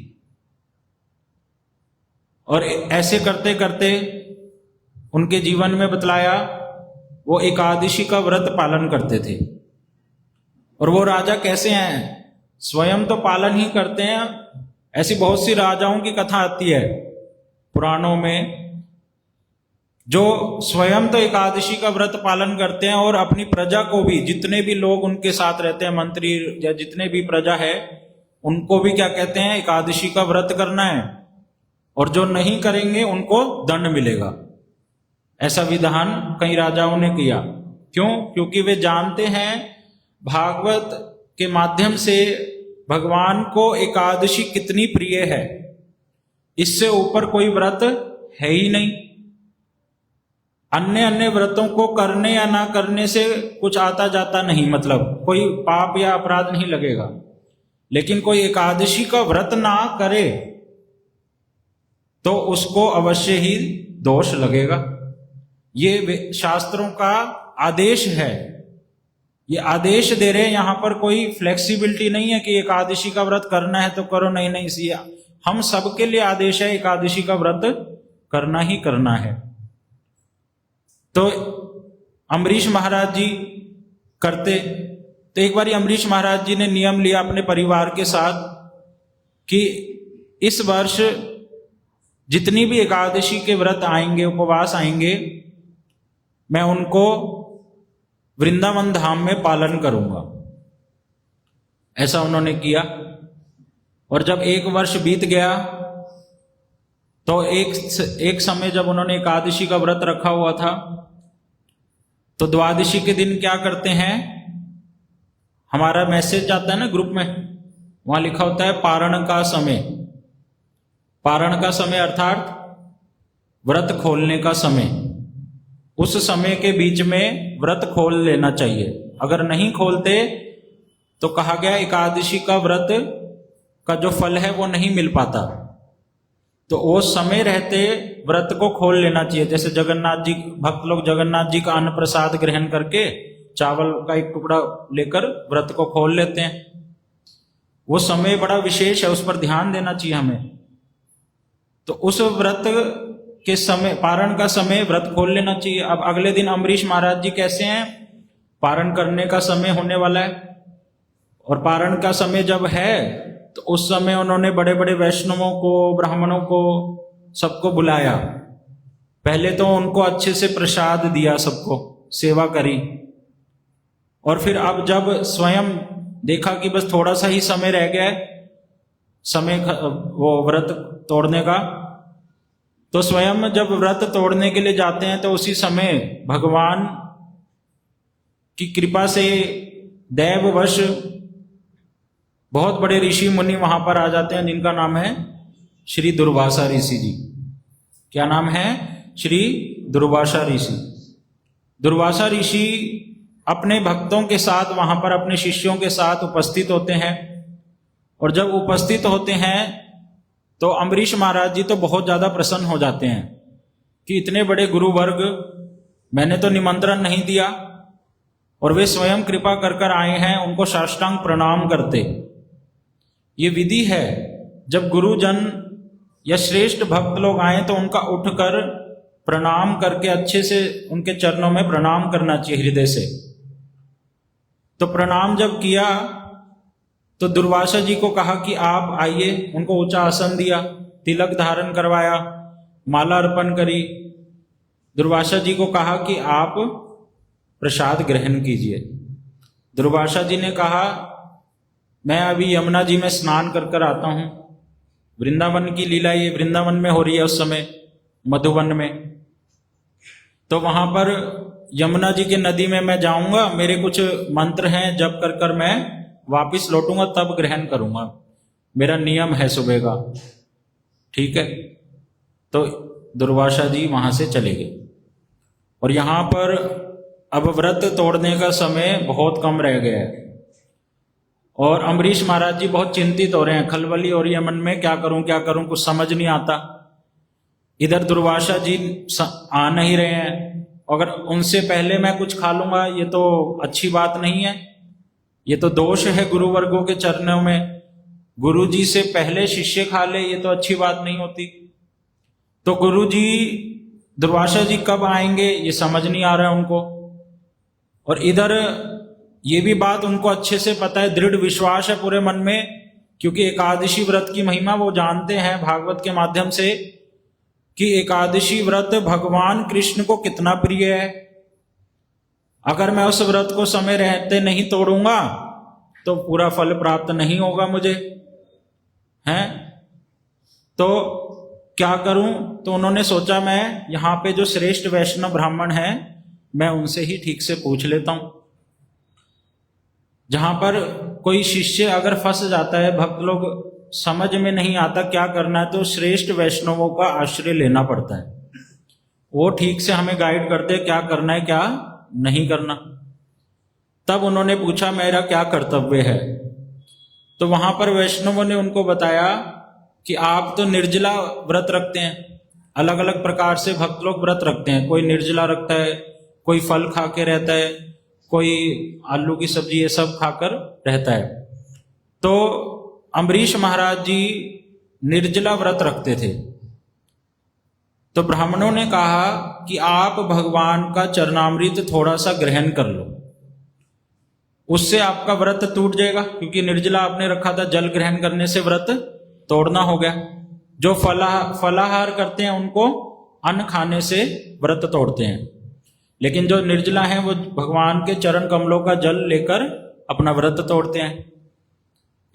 और ऐसे करते करते उनके जीवन में बतलाया, वो एकादशी का व्रत पालन करते थे। और वो राजा कैसे हैं, स्वयं तो पालन ही करते हैं। ऐसी बहुत सी राजाओं की कथा आती है पुराणों में, जो स्वयं तो एकादशी का व्रत पालन करते हैं और अपनी प्रजा को भी, जितने भी लोग उनके साथ रहते हैं, मंत्री या जितने भी प्रजा है, उनको भी क्या कहते हैं, एकादशी का व्रत करना है, और जो नहीं करेंगे उनको दंड मिलेगा। ऐसा विधान कई राजाओं ने किया। क्यों? क्योंकि वे जानते हैं भागवत के माध्यम से भगवान को एकादशी कितनी प्रिय है, इससे ऊपर कोई व्रत है ही नहीं। अन्य अन्य व्रतों को करने या ना करने से कुछ आता जाता नहीं, मतलब कोई पाप या अपराध नहीं लगेगा, लेकिन कोई एकादशी का व्रत ना करे तो उसको अवश्य ही दोष लगेगा। ये शास्त्रों का आदेश है, ये आदेश दे रहे हैं। यहां पर कोई फ्लेक्सिबिलिटी नहीं है कि एकादशी का व्रत करना है तो करो, नहीं नहीं, इसलिए हम सबके लिए आदेश है, एकादशी का व्रत करना ही करना है। तो अम्बरीश महाराज जी करते। तो एक बार अम्बरीश महाराज जी ने नियम लिया अपने परिवार के साथ कि इस वर्ष जितनी भी एकादशी के व्रत आएंगे, उपवास आएंगे, मैं उनको वृंदावन धाम में पालन करूंगा। ऐसा उन्होंने किया। और जब एक वर्ष बीत गया तो एक समय जब उन्होंने एकादशी का व्रत रखा हुआ था, तो द्वादशी के दिन क्या करते हैं, हमारा मैसेज आता है ना ग्रुप में, वहां लिखा होता है पारण का समय। पारण का समय अर्थात व्रत खोलने का समय। उस समय के बीच में व्रत खोल लेना चाहिए। अगर नहीं खोलते तो कहा गया एकादशी का व्रत का जो फल है वो नहीं मिल पाता। तो वो समय रहते व्रत को खोल लेना चाहिए। जैसे जगन्नाथ जी, भक्त लोग जगन्नाथ जी का अन्न प्रसाद ग्रहण करके चावल का एक टुकड़ा लेकर व्रत को खोल लेते हैं। वो समय बड़ा विशेष है, उस पर ध्यान देना चाहिए हमें। तो उस व्रत के समय, पारण का समय, व्रत खोल लेना चाहिए। अब अगले दिन अम्बरीश महाराज जी कैसे हैं, पारण करने का समय होने वाला है, और पारण का समय जब है तो उस समय उन्होंने बड़े बड़े वैष्णवों को, ब्राह्मणों को, सबको बुलाया। पहले तो उनको अच्छे से प्रसाद दिया, सबको सेवा करी, और फिर अब जब स्वयं देखा कि बस थोड़ा सा ही समय रह गया है वो व्रत तोड़ने का, तो स्वयं जब व्रत तोड़ने के लिए जाते हैं तो उसी समय भगवान की कृपा से दैववश बहुत बड़े ऋषि मुनि वहां पर आ जाते हैं, जिनका नाम है श्री दुर्वासा ऋषि जी। क्या नाम है? श्री दुर्वासा ऋषि। दुर्वासा ऋषि अपने भक्तों के साथ वहां पर अपने शिष्यों के साथ उपस्थित होते हैं, और जब उपस्थित होते हैं तो अम्बरीश महाराज जी तो बहुत ज्यादा प्रसन्न हो जाते हैं कि इतने बड़े गुरु वर्ग, मैंने तो निमंत्रण नहीं दिया और वे स्वयं कृपा कर कर आए हैं, उनको साष्टांग प्रणाम करते। ये विधि है, जब गुरुजन या श्रेष्ठ भक्त लोग आए तो उनका उठकर प्रणाम करके अच्छे से उनके चरणों में प्रणाम करना चाहिए हृदय से। तो प्रणाम जब किया तो दुर्वासा जी को कहा कि आप आइए, उनको ऊंचा आसन दिया, तिलक धारण करवाया, माला अर्पण करी। दुर्वासा जी को कहा कि आप प्रसाद ग्रहण कीजिए। दुर्वासा जी ने कहा मैं अभी यमुना जी में स्नान कर कर आता हूं। वृंदावन की लीला ये वृंदावन में हो रही है उस समय, मधुवन में। तो वहां पर यमुना जी की नदी में मैं जाऊंगा, मेरे कुछ मंत्र हैं, जप कर कर मैं वापिस लौटूंगा, तब ग्रहण करूंगा, मेरा नियम है सुबह का। ठीक है। तो दुर्वासा जी वहां से चले गए, और यहां पर अब व्रत तोड़ने का समय बहुत कम रह गया है, और अम्बरीश महाराज जी बहुत चिंतित हो रहे हैं, खलबली हो रही है मन में, क्या करूं कुछ समझ नहीं आता। इधर दुर्वासा जी आ नहीं रहे हैं, अगर उनसे पहले मैं कुछ खा लूंगा ये तो अच्छी बात नहीं है, ये तो दोष है गुरु वर्गों के चरणों में। गुरु जी से पहले शिष्य खा ले ये तो अच्छी बात नहीं होती। तो गुरु जी दुर्वासा जी कब आएंगे ये समझ नहीं आ रहा है उनको, और इधर ये भी बात उनको अच्छे से पता है, दृढ़ विश्वास है पूरे मन में, क्योंकि एकादशी व्रत की महिमा वो जानते हैं भागवत के माध्यम से कि एकादशी व्रत भगवान कृष्ण को कितना प्रिय है। अगर मैं उस व्रत को समय रहते नहीं तोड़ूंगा तो पूरा फल प्राप्त नहीं होगा मुझे, हैं? तो क्या करूं? तो उन्होंने सोचा मैं यहां पे जो श्रेष्ठ वैष्णव ब्राह्मण हैं मैं उनसे ही ठीक से पूछ लेता हूं। जहां पर कोई शिष्य अगर फंस जाता है, भक्त लोग समझ में नहीं आता क्या करना है, तो श्रेष्ठ वैष्णवों का आश्रय लेना पड़ता है। वो ठीक से हमें गाइड करते हैं क्या करना है क्या नहीं करना। तब उन्होंने पूछा मेरा क्या कर्तव्य है, तो वहां पर वैष्णवों ने उनको बताया कि आप तो निर्जला व्रत रखते हैं, अलग अलग प्रकार से भक्त लोग व्रत रखते हैं, कोई निर्जला रखता है, कोई फल खा के रहता है, कोई आलू की सब्जी ये सब खाकर रहता है। तो अम्बरीश महाराज जी निर्जला व्रत रखते थे। तो ब्राह्मणों ने कहा कि आप भगवान का चरणामृत थोड़ा सा ग्रहण कर लो, उससे आपका व्रत टूट जाएगा, क्योंकि निर्जला आपने रखा था, जल ग्रहण करने से व्रत तोड़ना हो गया। जो फलाहार करते हैं उनको अन्न खाने से व्रत तोड़ते हैं, लेकिन जो निर्जला हैं वो भगवान के चरण कमलों का जल लेकर अपना व्रत तोड़ते हैं।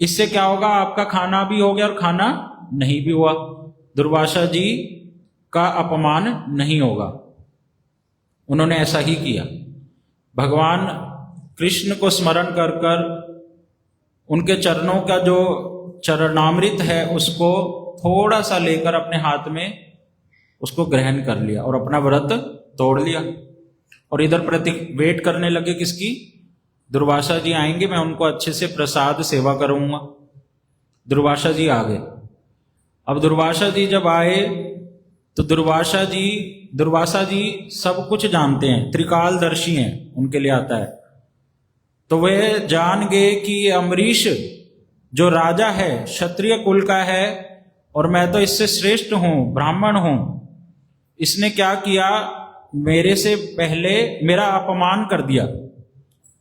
इससे क्या होगा, आपका खाना भी हो गया और खाना नहीं भी हुआ, दुर्वासा जी का अपमान नहीं होगा। उन्होंने ऐसा ही किया। भगवान कृष्ण को स्मरण कर कर उनके चरणों का जो चरणामृत है उसको थोड़ा सा लेकर अपने हाथ में उसको ग्रहण कर लिया और अपना व्रत तोड़ लिया। और इधर प्रति वेट करने लगे किसकी? दुर्वासा जी आएंगे, मैं उनको अच्छे से प्रसाद सेवा करूंगा। दुर्वासा जी आ गए। अब दुर्वासा जी जब आए तो दुर्वासा जी सब कुछ जानते हैं, त्रिकालदर्शी हैं, उनके लिए आता है। तो वे जान गए कि अम्बरीश जो राजा है, क्षत्रिय कुल का है, और मैं तो इससे श्रेष्ठ हूं, ब्राह्मण हूं। इसने क्या किया, मेरे से पहले मेरा अपमान कर दिया,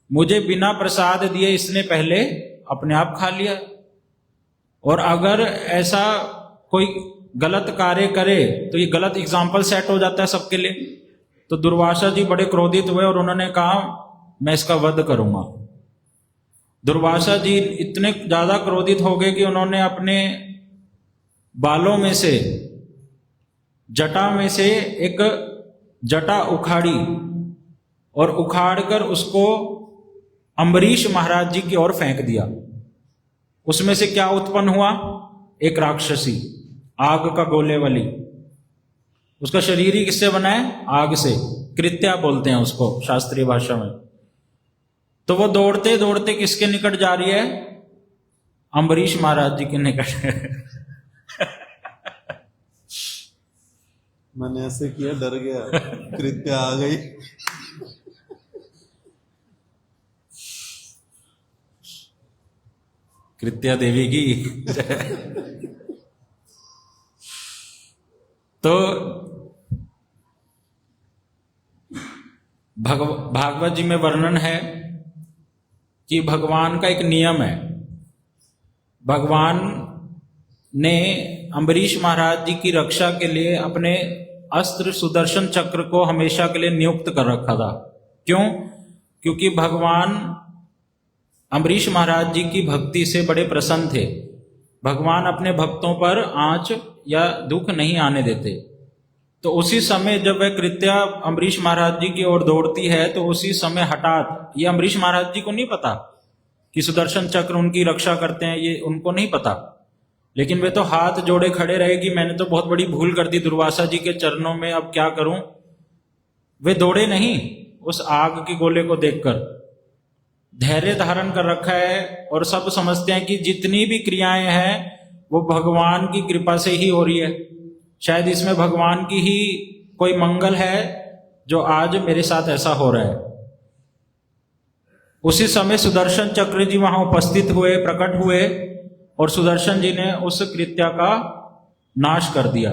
मुझे बिना प्रसाद दिए इसने पहले अपने आप खा लिया। और अगर ऐसा कोई गलत कार्य करे तो ये गलत एग्जाम्पल सेट हो जाता है सबके लिए। तो दुर्वासा जी बड़े क्रोधित हुए और उन्होंने कहा मैं इसका वध करूंगा। दुर्वासा जी इतने ज्यादा क्रोधित हो गए कि उन्होंने अपने बालों में से, जटा में से एक जटा उखाड़ी और उखाड़कर उसको अम्बरीश महाराज जी की ओर फेंक दिया। उसमें से क्या उत्पन्न हुआ? एक राक्षसी, आग का गोले वाली। उसका शरीर ही किससे बना है? आग से। कृत्या बोलते हैं उसको शास्त्रीय भाषा में। तो वो दौड़ते दौड़ते किसके निकट जा रही है? अम्बरीश महाराज जी के निकट। मैंने ऐसे किया, डर गया, कृत्या आ गई। कृत्या देवी की। तो भागवत जी में वर्णन है कि भगवान का एक नियम है। भगवान ने अम्बरीश महाराज जी की रक्षा के लिए अपने अस्त्र सुदर्शन चक्र को हमेशा के लिए नियुक्त कर रखा था। क्यों? क्योंकि भगवान अम्बरीश महाराज जी की भक्ति से बड़े प्रसन्न थे। भगवान अपने भक्तों पर आंच या दुख नहीं आने देते। तो उसी समय जब वह कृत्या अम्बरीश महाराज जी की ओर दौड़ती है, तो उसी समय हठात, ये अम्बरीश महाराज जी को नहीं पता कि सुदर्शन चक्र उनकी रक्षा करते हैं, ये उनको नहीं पता। लेकिन वे तो हाथ जोड़े खड़े रहे कि मैंने तो बहुत बड़ी भूल कर दी दुर्वासा जी के चरणों में, अब क्या करूं। वे दौड़े नहीं उस आग के गोले को देखकर, धैर्य धारण कर रखा है और सब समझते हैं कि जितनी भी क्रियाएं हैं वो भगवान की कृपा से ही हो रही है। शायद इसमें भगवान की ही कोई मंगल है जो आज मेरे साथ ऐसा हो रहा है। उसी समय सुदर्शन चक्र जी वहां उपस्थित हुए, प्रकट हुए, और सुदर्शन जी ने उस कृत्या का नाश कर दिया।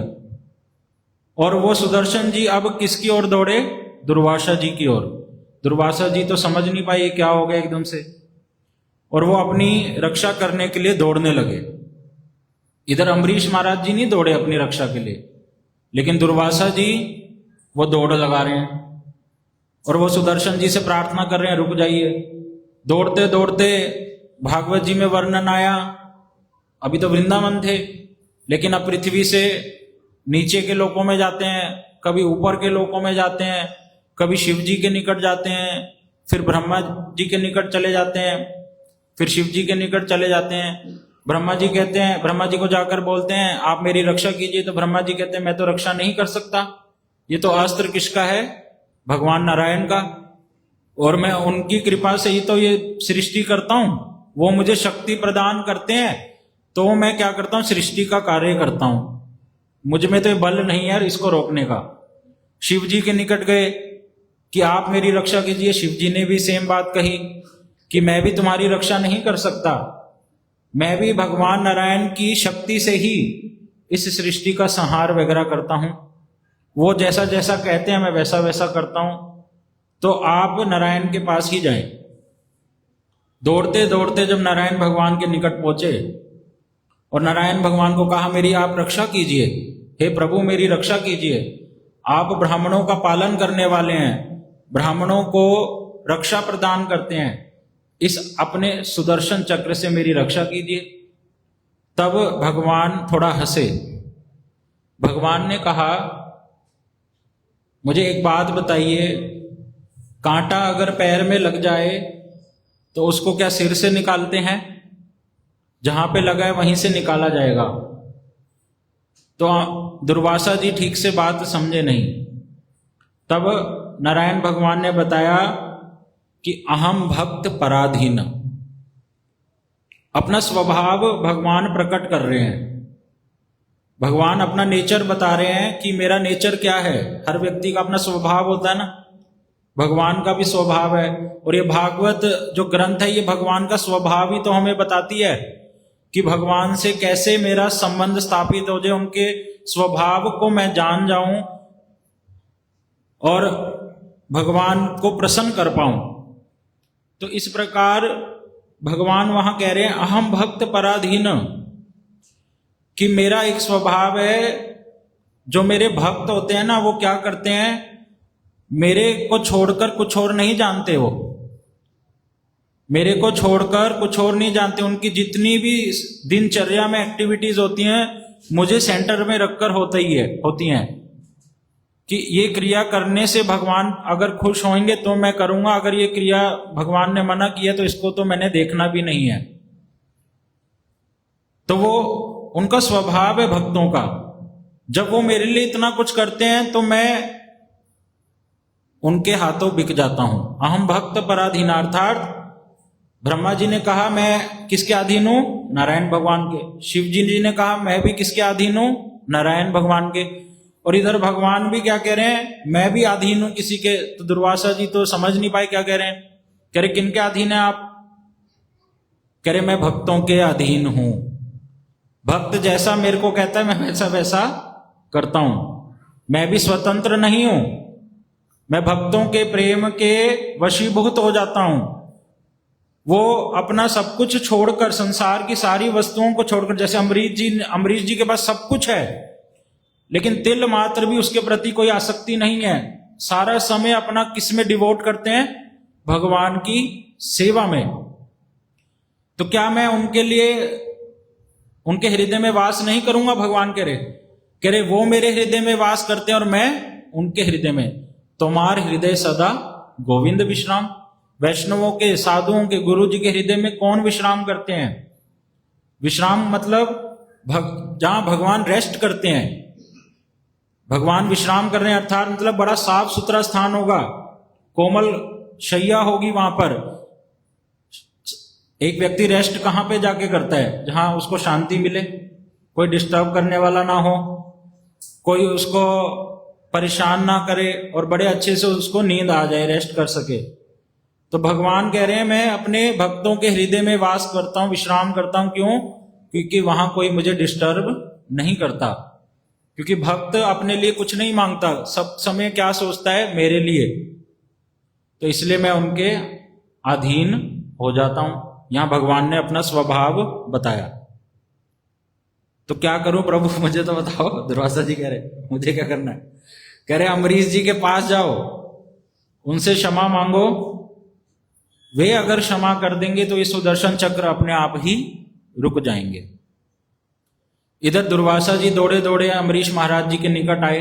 और वो सुदर्शन जी अब किसकी ओर दौड़े? दुर्वासा जी की ओर। दुर्वासा जी तो समझ नहीं पाई क्या हो गया एकदम से, और वो अपनी रक्षा करने के लिए दौड़ने लगे। इधर अम्बरीश महाराज जी नहीं दौड़े अपनी रक्षा के लिए, लेकिन दुर्वासा जी वो दौड़ लगा रहे हैं और वो सुदर्शन जी से प्रार्थना कर रहे हैं, रुक जाइए। दौड़ते दौड़ते भागवत जी में वर्णन आया, अभी तो वृंदावन थे, लेकिन अब पृथ्वी से नीचे के लोकों में जाते हैं, कभी ऊपर के लोकों में जाते हैं, कभी शिव जी के निकट जाते हैं, फिर ब्रह्मा जी के निकट चले जाते हैं, फिर शिव जी के निकट चले जाते हैं। ब्रह्मा जी कहते हैं, ब्रह्मा जी को जाकर बोलते हैं आप मेरी रक्षा कीजिए, तो ब्रह्मा जी कहते हैं मैं तो रक्षा नहीं कर सकता, ये तो अस्त्र किसका है? भगवान नारायण का, और मैं उनकी कृपा से ही तो ये सृष्टि करता हूं। वो मुझे शक्ति प्रदान करते हैं तो मैं क्या करता हूं? सृष्टि का कार्य करता हूं। मुझ में तो ये बल नहीं है इसको रोकने का। शिव जी के निकट गए कि आप मेरी रक्षा कीजिए, शिव जी ने भी सेम बात कही कि मैं भी तुम्हारी रक्षा नहीं कर सकता, मैं भी भगवान नारायण की शक्ति से ही इस सृष्टि का संहार वगैरह करता हूं। वो जैसा जैसा कहते हैं मैं वैसा वैसा करता हूं, तो आप नारायण के पास ही जाएं। दौड़ते दौड़ते जब नारायण भगवान के निकट पहुंचे और नारायण भगवान को कहा मेरी आप रक्षा कीजिए, हे प्रभु मेरी रक्षा कीजिए, आप ब्राह्मणों का पालन करने वाले हैं, ब्राह्मणों को रक्षा प्रदान करते हैं, इस अपने सुदर्शन चक्र से मेरी रक्षा कीजिए। तब भगवान थोड़ा हंसे। भगवान ने कहा मुझे एक बात बताइए, कांटा अगर पैर में लग जाए तो उसको क्या सिर से निकालते हैं? जहां पे लगा है वहीं से निकाला जाएगा। तो दुर्वासा जी ठीक से बात समझे नहीं। तब नारायण भगवान ने बताया कि अहम भक्त पराधीन, अपना स्वभाव भगवान प्रकट कर रहे हैं। भगवान अपना नेचर बता रहे हैं कि मेरा नेचर क्या है। हर व्यक्ति का अपना स्वभाव होता है ना, भगवान का भी स्वभाव है। और ये भागवत जो ग्रंथ है ये भगवान का स्वभाव ही तो हमें बताती है कि भगवान से कैसे मेरा संबंध स्थापित हो जाए, उनके स्वभाव को मैं जान जाऊं और भगवान को प्रसन्न कर पाऊं। तो इस प्रकार भगवान वहां कह रहे हैं अहम भक्त पराधीन, कि मेरा एक स्वभाव है, जो मेरे भक्त होते हैं ना वो क्या करते हैं, मेरे को छोड़कर कुछ और नहीं जानते। वो मेरे को छोड़कर कुछ और नहीं जानते। उनकी जितनी भी दिनचर्या में एक्टिविटीज होती हैं मुझे सेंटर में रखकर होती हैं कि ये क्रिया करने से भगवान अगर खुश होंगे तो मैं करूंगा, अगर ये क्रिया भगवान ने मना किया तो इसको तो मैंने देखना भी नहीं है। तो वो उनका स्वभाव है भक्तों का। जब वो मेरे लिए इतना कुछ करते हैं तो मैं उनके हाथों बिक जाता हूं। अहम भक्त पराधीनार्थार्थ, ब्रह्मा जी ने कहा मैं किसके अधीन हूं? नारायण भगवान के। शिव जी ने कहा मैं भी किसके अधीन हूं? नारायण भगवान के। और इधर भगवान भी क्या कह रहे हैं? मैं भी अधीन हूं किसी के। तो दुर्वासा जी तो समझ नहीं पाए क्या कह रहे हैं। कह रहे किनके अधीन है आप? कह रहे मैं भक्तों के अधीन हूं। भक्त जैसा मेरे को कहता है मैं वैसा वैसा करता हूं। मैं भी स्वतंत्र नहीं हूं, मैं भक्तों के प्रेम के वशीभूत हो जाता हूं। वो अपना सब कुछ छोड़कर, संसार की सारी वस्तुओं को छोड़कर, जैसे अमरीश जी के पास सब कुछ है लेकिन तिल मात्र भी उसके प्रति कोई आसक्ति नहीं है। सारा समय अपना किस में डिवोट करते हैं? भगवान की सेवा में। तो क्या मैं उनके लिए उनके हृदय में वास नहीं करूंगा? भगवान कह रहे वो मेरे हृदय में वास करते हैं और मैं उनके हृदय में। तुम्हार हृदय सदा गोविंद विश्राम। वैष्णवों के, साधुओं के, गुरु जी के हृदय में कौन विश्राम करते हैं? विश्राम मतलब जहां भगवान रेस्ट करते हैं। भगवान विश्राम कर रहे हैं अर्थात मतलब बड़ा साफ सुथरा स्थान होगा, कोमल शैया होगी वहां पर। एक व्यक्ति रेस्ट कहां पे जाके करता है? जहां उसको शांति मिले, कोई डिस्टर्ब करने वाला ना हो, कोई उसको परेशान ना करे और बड़े अच्छे से उसको नींद आ जाए, रेस्ट कर सके। तो भगवान कह रहे हैं मैं अपने भक्तों के हृदय में वास करता हूं, विश्राम करता हूं। क्यों? क्योंकि वहां कोई मुझे डिस्टर्ब नहीं करता। क्योंकि भक्त अपने लिए कुछ नहीं मांगता, सब समय क्या सोचता है? मेरे लिए। तो इसलिए मैं उनके अधीन हो जाता हूं। यहां भगवान ने अपना स्वभाव बताया। तो क्या करूं प्रभु, मुझे तो बताओ। दुर्वासा जी कह रहे मुझे क्या करना है? कह रहे अमरीश जी के पास जाओ, उनसे क्षमा मांगो, वे अगर क्षमा कर देंगे तो ये सुदर्शन चक्र अपने आप ही रुक जाएंगे। इधर दुर्वासा जी दौड़े दौड़े अमरीश महाराज जी के निकट आए।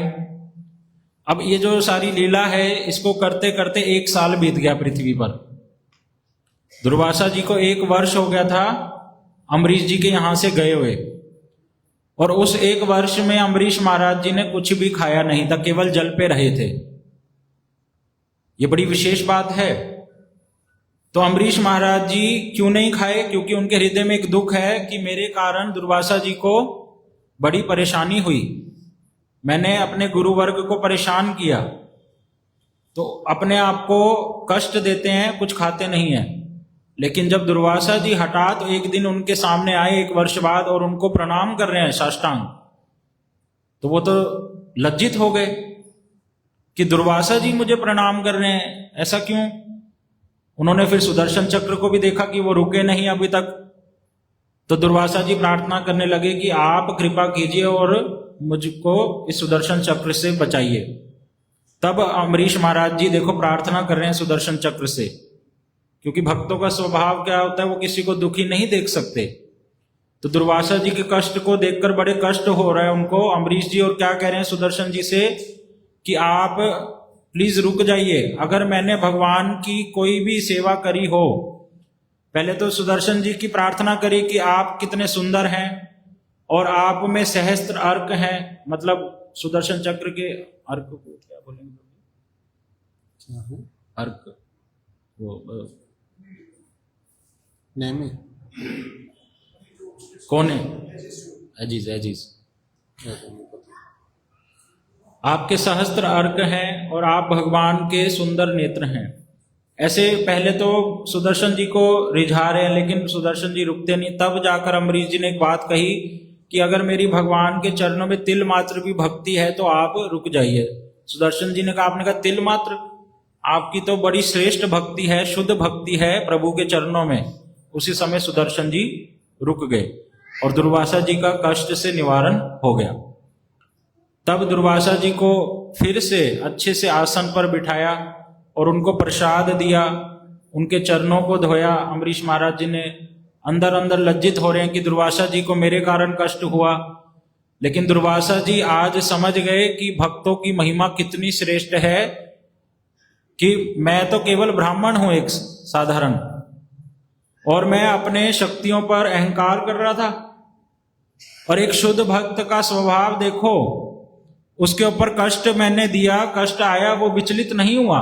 अब ये जो सारी लीला है इसको करते करते 1 साल बीत गया पृथ्वी पर। दुर्वासा जी को 1 वर्ष हो गया था अमरीश जी के यहां से गए हुए। और उस 1 वर्ष में अमरीश महाराज जी ने कुछ भी खाया नहीं था, केवल जल पे रहे थे। ये बड़ी विशेष बात है। तो अमरीश महाराज जी क्यों नहीं खाए? क्योंकि उनके हृदय में एक दुख है कि मेरे कारण दुर्वासा जी को बड़ी परेशानी हुई, मैंने अपने गुरुवर्ग को परेशान किया। तो अपने आप को कष्ट देते हैं, कुछ खाते नहीं हैं। लेकिन जब दुर्वासा जी हठात एक दिन उनके सामने आए 1 वर्ष बाद और उनको प्रणाम कर रहे हैं साष्टांग, तो वो तो लज्जित हो गए कि दुर्वासा जी मुझे प्रणाम कर रहे हैं, ऐसा क्यों? उन्होंने फिर सुदर्शन चक्र को भी देखा कि वो रुके नहीं अभी तक। तो दुर्वासा जी प्रार्थना करने लगे कि आप कृपा कीजिए और मुझको इस सुदर्शन चक्र से बचाइए। तब अमरीश महाराज जी देखो प्रार्थना कर रहे हैं सुदर्शन चक्र से, क्योंकि भक्तों का स्वभाव क्या होता है, वो किसी को दुखी नहीं देख सकते। तो दुर्वासा जी के कष्ट को देखकर बड़े कष्ट हो रहा है उनको अमरीश जी, और क्या कह रहे हैं सुदर्शन जी से कि आप प्लीज रुक जाइए। अगर मैंने भगवान की कोई भी सेवा करी हो, पहले तो सुदर्शन जी की प्रार्थना करी कि आप कितने सुंदर हैं और आप में सहस्त्र अर्क हैं, मतलब सुदर्शन चक्र के अर्क को क्या बोलेंगे? अर्क वो नेमी कौन है? Edges, edges. आपके सहस्त्र अर्क हैं और आप भगवान के सुंदर नेत्र हैं। ऐसे पहले तो सुदर्शन जी को रिझा रहे हैं, लेकिन सुदर्शन जी रुकते नहीं। तब जाकर अमरीश जी ने एक बात कही कि अगर मेरी भगवान के चरणों में तिल मात्र भी भक्ति है तो आप रुक जाइए। सुदर्शन जी ने कहा, आपने कहा तिल मात्र? आपकी तो बड़ी श्रेष्ठ भक्ति है, शुद्ध भक्ति है प्रभु के चरणों में। उसी समय सुदर्शन जी रुक गए और दुर्वासा जी का कष्ट से निवारण हो गया। तब दुर्वासा जी को फिर से अच्छे से आसन पर बिठाया और उनको प्रसाद दिया उनके चरणों को धोया। अम्बरीश महाराज जी ने अंदर अंदर लज्जित हो रहे हैं कि दुर्वासा जी को मेरे कारण कष्ट हुआ, लेकिन दुर्वासा जी आज समझ गए कि भक्तों की महिमा कितनी श्रेष्ठ है, कि मैं तो केवल ब्राह्मण हूं एक साधारण, और मैं अपने शक्तियों पर अहंकार कर रहा था, और एक शुद्ध भक्त का स्वभाव देखो, उसके ऊपर कष्ट मैंने दिया, कष्ट आया, वो विचलित नहीं हुआ।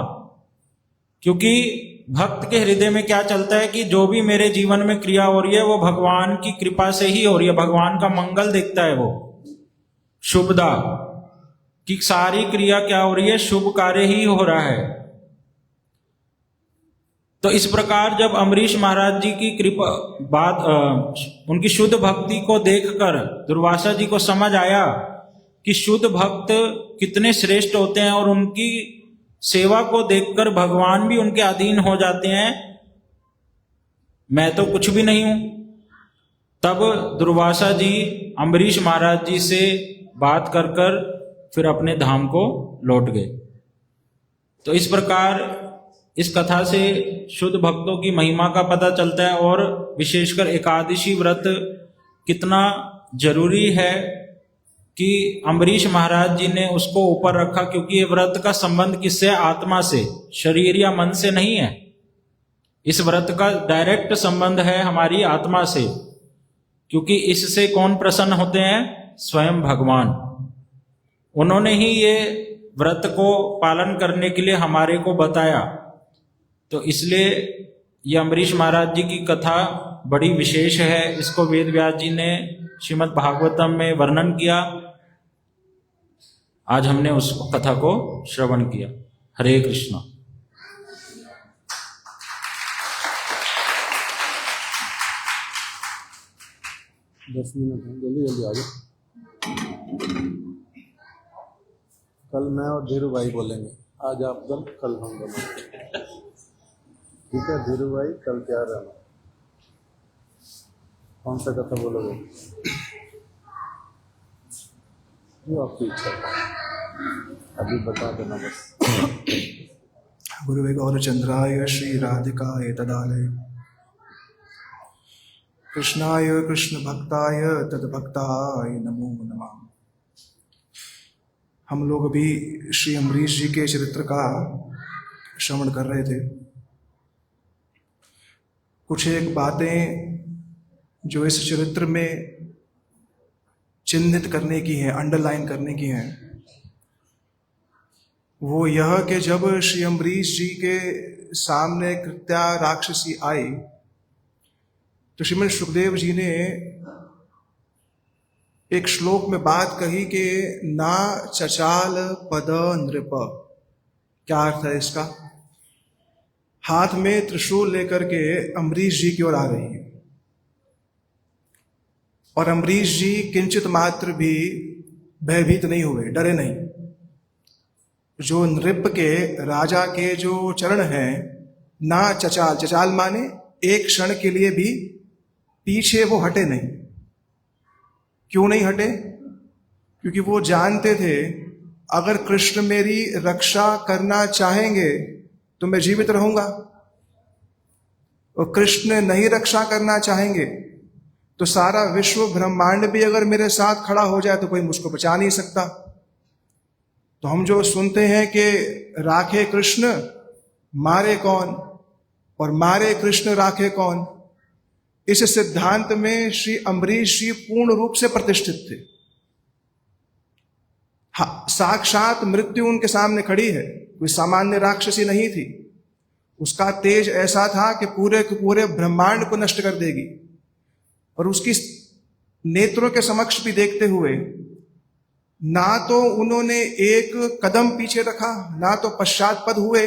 क्योंकि भक्त के हृदय में क्या चलता है कि जो भी मेरे जीवन में क्रिया हो रही है वो भगवान की कृपा से ही हो रही है, भगवान का मंगल दिखता है, वो शुभदा कि सारी क्रिया क्या हो रही है, शुभ कार्य ही हो रहा है। तो इस प्रकार जब अम्बरीश महाराज जी की कृपा उनकी शुद्ध भक्ति को देखकर दुर्वासा जी को समझ आया कि शुद्ध भक्त कितने श्रेष्ठ होते हैं, और उनकी सेवा को देखकर भगवान भी उनके अधीन हो जाते हैं, मैं तो कुछ भी नहीं हूं। तब दुर्वासा जी अम्बरीश महाराज जी से बात कर कर फिर अपने धाम को लौट गए। तो इस प्रकार इस कथा से शुद्ध भक्तों की महिमा का पता चलता है, और विशेषकर एकादशी व्रत कितना जरूरी है कि अम्बरीश महाराज जी ने उसको ऊपर रखा, क्योंकि ये व्रत का संबंध किससे, आत्मा से, शरीर या मन से नहीं है। इस व्रत का डायरेक्ट संबंध है हमारी आत्मा से, क्योंकि इससे कौन प्रसन्न होते हैं, स्वयं भगवान। उन्होंने ही ये व्रत को पालन करने के लिए हमारे को बताया। तो इसलिए ये अम्बरीश महाराज जी की कथा बड़ी विशेष है। इसको वेद व्यास जी ने श्रीमद् भागवतम में वर्णन किया। आज हमने उस कथा को श्रवण किया। हरे कृष्ण। दस मिनट हैं, जल्दी जल्दी आ जाओ। कल मैं और धीरू भाई बोलेंगे, आज आप कल हम दोनों। ठीक है धीरू भाई, कल क्या रहना, कौन सा कथा बोलोगे, जो आपकी इच्छा है अभी बता देना बस। गुरुवे गौरचंद्राय श्री राधिकाय तदालय कृष्णाय कृष्ण भक्ताय तद्भक्ताय नमो नमः। हम लोग अभी श्री अम्बरीश जी के चरित्र का श्रवण कर रहे थे। कुछ एक बातें जो इस चरित्र में चिन्हित करने की हैं, अंडरलाइन करने की हैं, वो यह कि जब श्री अम्बरीश जी के सामने कृत्या राक्षसी आई तो श्रीमद सुखदेव जी ने एक श्लोक में बात कही कि ना चचाल पद नृप। क्या अर्थ है इसका? हाथ में त्रिशूल लेकर के अम्बरीश जी की ओर आ रही है, और अम्बरीश जी किंचित मात्र भी भयभीत नहीं हुए, डरे नहीं। जो नृप के, राजा के जो चरण हैं, ना चचाल, चचाल माने एक क्षण के लिए भी पीछे वो हटे नहीं। क्यों नहीं हटे? क्योंकि वो जानते थे अगर कृष्ण मेरी रक्षा करना चाहेंगे तो मैं जीवित रहूंगा, और कृष्ण नहीं रक्षा करना चाहेंगे तो सारा विश्व ब्रह्मांड भी अगर मेरे साथ खड़ा हो जाए तो कोई मुझको बचा नहीं सकता। तो हम जो सुनते हैं कि राखे कृष्ण मारे कौन, और मारे कृष्ण राखे कौन, इस सिद्धांत में श्री अम्बरीश जी पूर्ण रूप से प्रतिष्ठित थे। हाँ, साक्षात मृत्यु उनके सामने खड़ी है, कोई सामान्य राक्षसी नहीं थी। उसका तेज ऐसा था कि पूरे के पूरे ब्रह्मांड को नष्ट कर देगी, और उसकी नेत्रों के समक्ष भी देखते हुए ना तो उन्होंने एक कदम पीछे रखा, ना तो पश्चातपद हुए,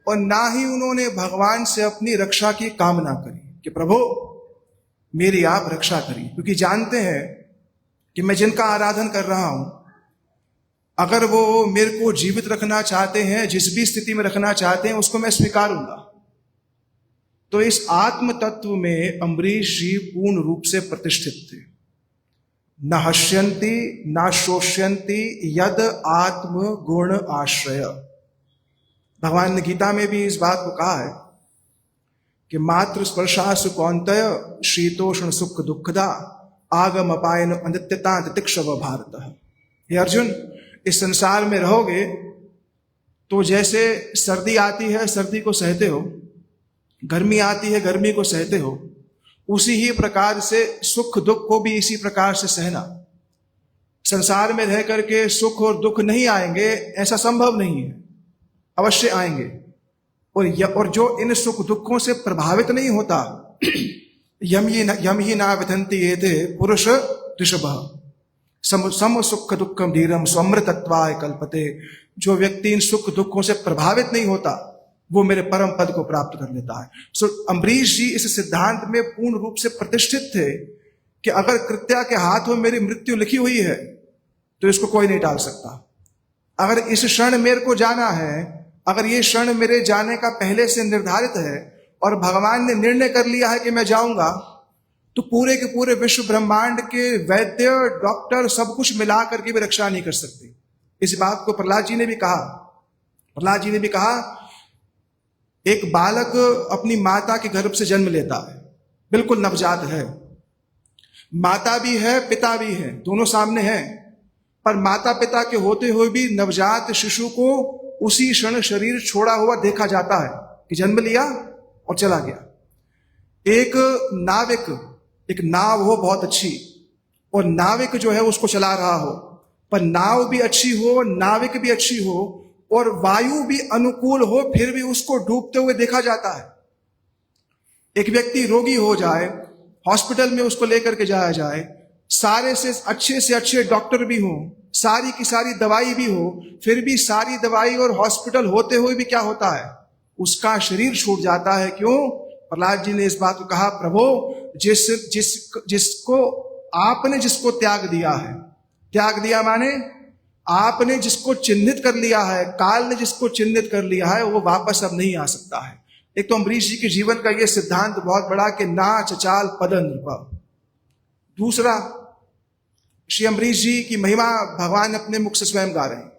और ना ही उन्होंने भगवान से अपनी रक्षा की कामना करी कि प्रभु मेरी आप रक्षा करिए, क्योंकि जानते हैं कि मैं जिनका आराधन कर रहा हूं, अगर वो मेरे को जीवित रखना चाहते हैं, जिस भी स्थिति में रखना चाहते हैं, उसको मैं स्वीकारूंगा। तो इस आत्म तत्व में अम्बरीश जी पूर्ण रूप से प्रतिष्ठित थे। न हश्यन्ति न शोष्यन्ति यद आत्म गुण आश्रय। भगवान ने गीता में भी इस बात को कहा है कि मात्र स्पर्शासु कौन्तेय शीतोष्ण सुख दुखदा आगम अपायन अनित्यता तितिक्षव भारत। हे अर्जुन, इस संसार में रहोगे तो जैसे सर्दी आती है सर्दी को सहते हो, गर्मी आती है गर्मी को सहते हो, उसी ही प्रकार से सुख दुख को भी इसी प्रकार से सहना। संसार में रह करके सुख और दुख नहीं आएंगे ऐसा संभव नहीं है, अवश्य आएंगे। और जो इन सुख दुखों से प्रभावित नहीं होता, यम ही ना विधंति एते पुरुष ऋषभः सम सुख दुखम धीरम स्वमृतत्वाय कल्पते। जो व्यक्ति इन सुख दुखों से प्रभावित नहीं होता वो मेरे परम पद को प्राप्त कर लेता है। सो अम्बरीश जी इस सिद्धांत में पूर्ण रूप से प्रतिष्ठित थे कि अगर कृत्या के हाथों मेरी मृत्यु लिखी हुई है तो इसको कोई नहीं टाल सकता। अगर इस क्षण मेरे को जाना है, अगर ये क्षण मेरे जाने का पहले से निर्धारित है और भगवान ने निर्णय कर लिया है कि मैं जाऊंगा, तो पूरे के पूरे विश्व ब्रह्मांड के वैद्य डॉक्टर सब कुछ मिला करके भी रक्षा नहीं कर सकते। इस बात को प्रहलाद जी ने भी कहा। प्रहलाद जी ने भी कहा, एक बालक अपनी माता के गर्भ से जन्म लेता है, बिल्कुल नवजात है, माता भी है पिता भी है, दोनों सामने हैं, पर माता पिता के होते हुए भी नवजात शिशु को उसी क्षण शरीर छोड़ा हुआ देखा जाता है कि जन्म लिया और चला गया। एक नाविक, एक नाव हो बहुत अच्छी और नाविक जो है उसको चला रहा हो, पर नाव भी अच्छी हो, नाविक भी अच्छी हो और वायु भी अनुकूल हो, फिर भी उसको डूबते हुए देखा जाता है। एक व्यक्ति रोगी हो जाए, हॉस्पिटल में उसको लेकर के जाया जाए, सारे से अच्छे डॉक्टर भी हों, सारी की सारी दवाई भी हो, फिर भी सारी दवाई और हॉस्पिटल होते हुए भी क्या होता है, उसका शरीर छूट जाता है। क्यों? प्रहलाद जी ने इस बात को कहा, प्रभु जिसको आपने जिसको त्याग दिया है, त्याग दिया माने आपने जिसको चिन्हित कर लिया है, काल ने जिसको चिन्हित कर लिया है, वो वापस अब नहीं आ सकता है। एक तो अम्बरीश जी के जीवन का ये सिद्धांत बहुत बड़ा कि नाच चाल पद नृप। दूसरा, श्री अम्बरीश जी की महिमा भगवान अपने मुख से स्वयं गा रहे हैं।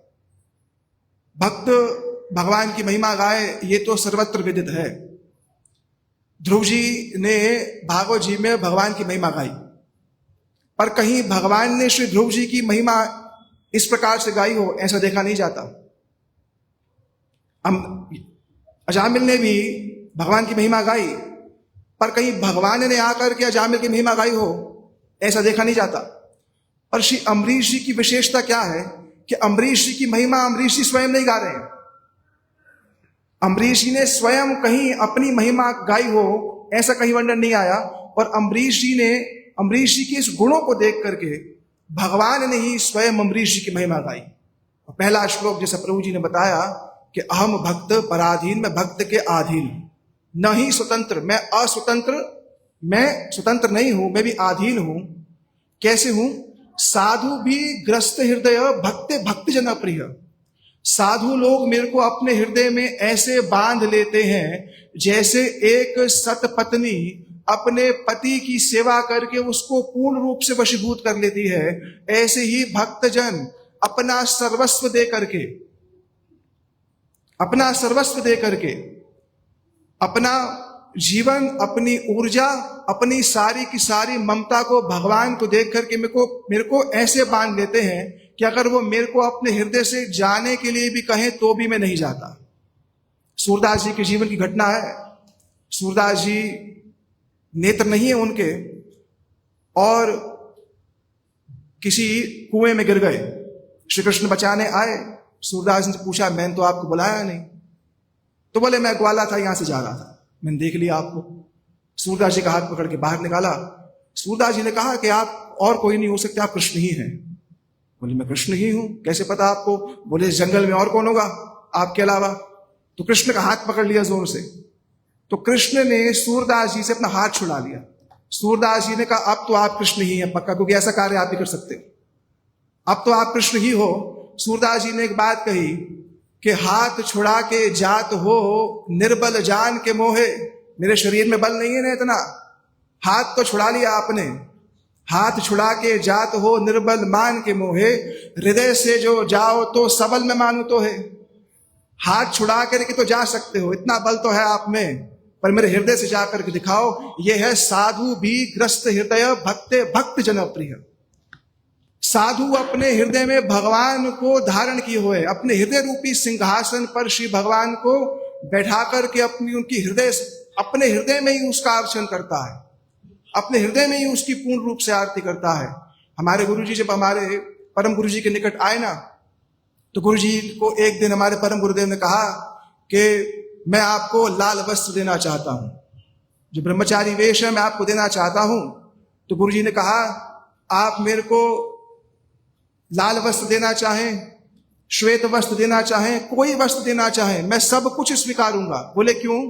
भक्त भगवान की महिमा गाए ये तो सर्वत्र विदित है। ध्रुव जी ने भागवत जी में भगवान की महिमा गाई, पर कहीं भगवान ने श्री ध्रुव जी की महिमा इस प्रकार से गाई हो ऐसा देखा नहीं जाता। अजामिल ने भी भगवान की महिमा गाई, पर कहीं भगवान ने आकर के अजामिल की महिमा गाई हो ऐसा देखा नहीं जाता। और श्री अम्बरीश जी की विशेषता क्या है कि अम्बरीश जी की महिमा अम्बरीश जी स्वयं नहीं गा रहे हैं। अम्बरीश जी ने स्वयं कहीं अपनी महिमा गाई हो ऐसा कहीं वर्णन नहीं आया, और अम्बरीश जी के इस गुणों को देख करके भगवान ने ही स्वयं अम्बरीश जी की महिमा गाई। पहला श्लोक जैसा प्रभु जी ने बताया कि अहम भक्त पराधीन, मैं भक्त के अधीन, न ही स्वतंत्र, मैं अस्वतंत्र, मैं स्वतंत्र नहीं हूं, मैं भी अधीन हूं। कैसे हूं? साधु भी ग्रस्त हृदय भक्त जन प्रिय। साधु लोग मेरे को अपने हृदय में ऐसे बांध लेते हैं जैसे एक सतपत्नी अपने पति की सेवा करके उसको पूर्ण रूप से वशीभूत कर लेती है, ऐसे ही भक्तजन अपना सर्वस्व दे करके अपना जीवन, अपनी ऊर्जा, अपनी सारी की सारी ममता को भगवान को देख करके मेरे को ऐसे बांध लेते हैं कि अगर वो मेरे को अपने हृदय से जाने के लिए भी कहें तो भी मैं नहीं जाता। सूरदास जी के जीवन की घटना है। सूरदास जी नेत्र नहीं है उनके और किसी कुएं में गिर गए। श्री कृष्ण बचाने आए। सूरदास ने पूछा, मैंने तो आपको बुलाया नहीं। तो बोले, मैं ग्वाला था, यहां से जा रहा था, मैंने देख लिया आपको। सूरदास जी का हाथ पकड़ के बाहर निकाला। सूरदास जी ने कहा कि आप और कोई नहीं हो सकते, आप कृष्ण ही हैं। बोले, मैं कृष्ण ही हूं, कैसे पता आपको? बोले, जंगल में और कौन होगा आपके अलावा? तो कृष्ण का हाथ पकड़ लिया जोर से। तो कृष्ण ने सूरदास जी से अपना हाथ छुड़ा लिया। सूरदास जी ने कहा, अब तो आप कृष्ण ही हैं पक्का, क्योंकि ऐसा कार्य आप ही कर सकते हो, अब तो आप कृष्ण ही हो। सूरदास जी ने एक बात कही कि हाथ छुड़ा के जात हो निर्बल जान के मोहे। मेरे शरीर में बल नहीं है ना इतना, हाथ तो छुड़ा लिया आपने। हाथ छुड़ा के जात हो निर्बल मान के मोहे, हृदय से जो जाओ तो सबल में मानू तो है। हाथ छुड़ा करके तो जा सकते हो, इतना बल तो है आप में, पर मेरे हृदय से जाकर के दिखाओ। यह है साधु भी ग्रस्त हृदय भक्ते भक्त जन प्रिय। साधु अपने हृदय में भगवान को धारण किए हुए, अपने हृदय रूपी सिंहासन पर श्री भगवान को बैठा करके अपने हृदय में ही उसका अर्चन करता है, अपने हृदय में ही उसकी पूर्ण रूप से आरती करता है। हमारे गुरुजी जब हमारे परम गुरुजी के निकट आए ना, तो गुरुजी को एक दिन हमारे परम गुरुदेव ने कहा कि मैं आपको लाल वस्त्र देना चाहता हूं, जो ब्रह्मचारी वेश है मैं आपको देना चाहता हूं। तो गुरुजी ने कहा आप मेरे को लाल वस्त्र देना चाहें, श्वेत वस्त्र देना चाहें, कोई वस्त्र देना चाहें, मैं सब कुछ स्वीकारूंगा। बोले क्यों?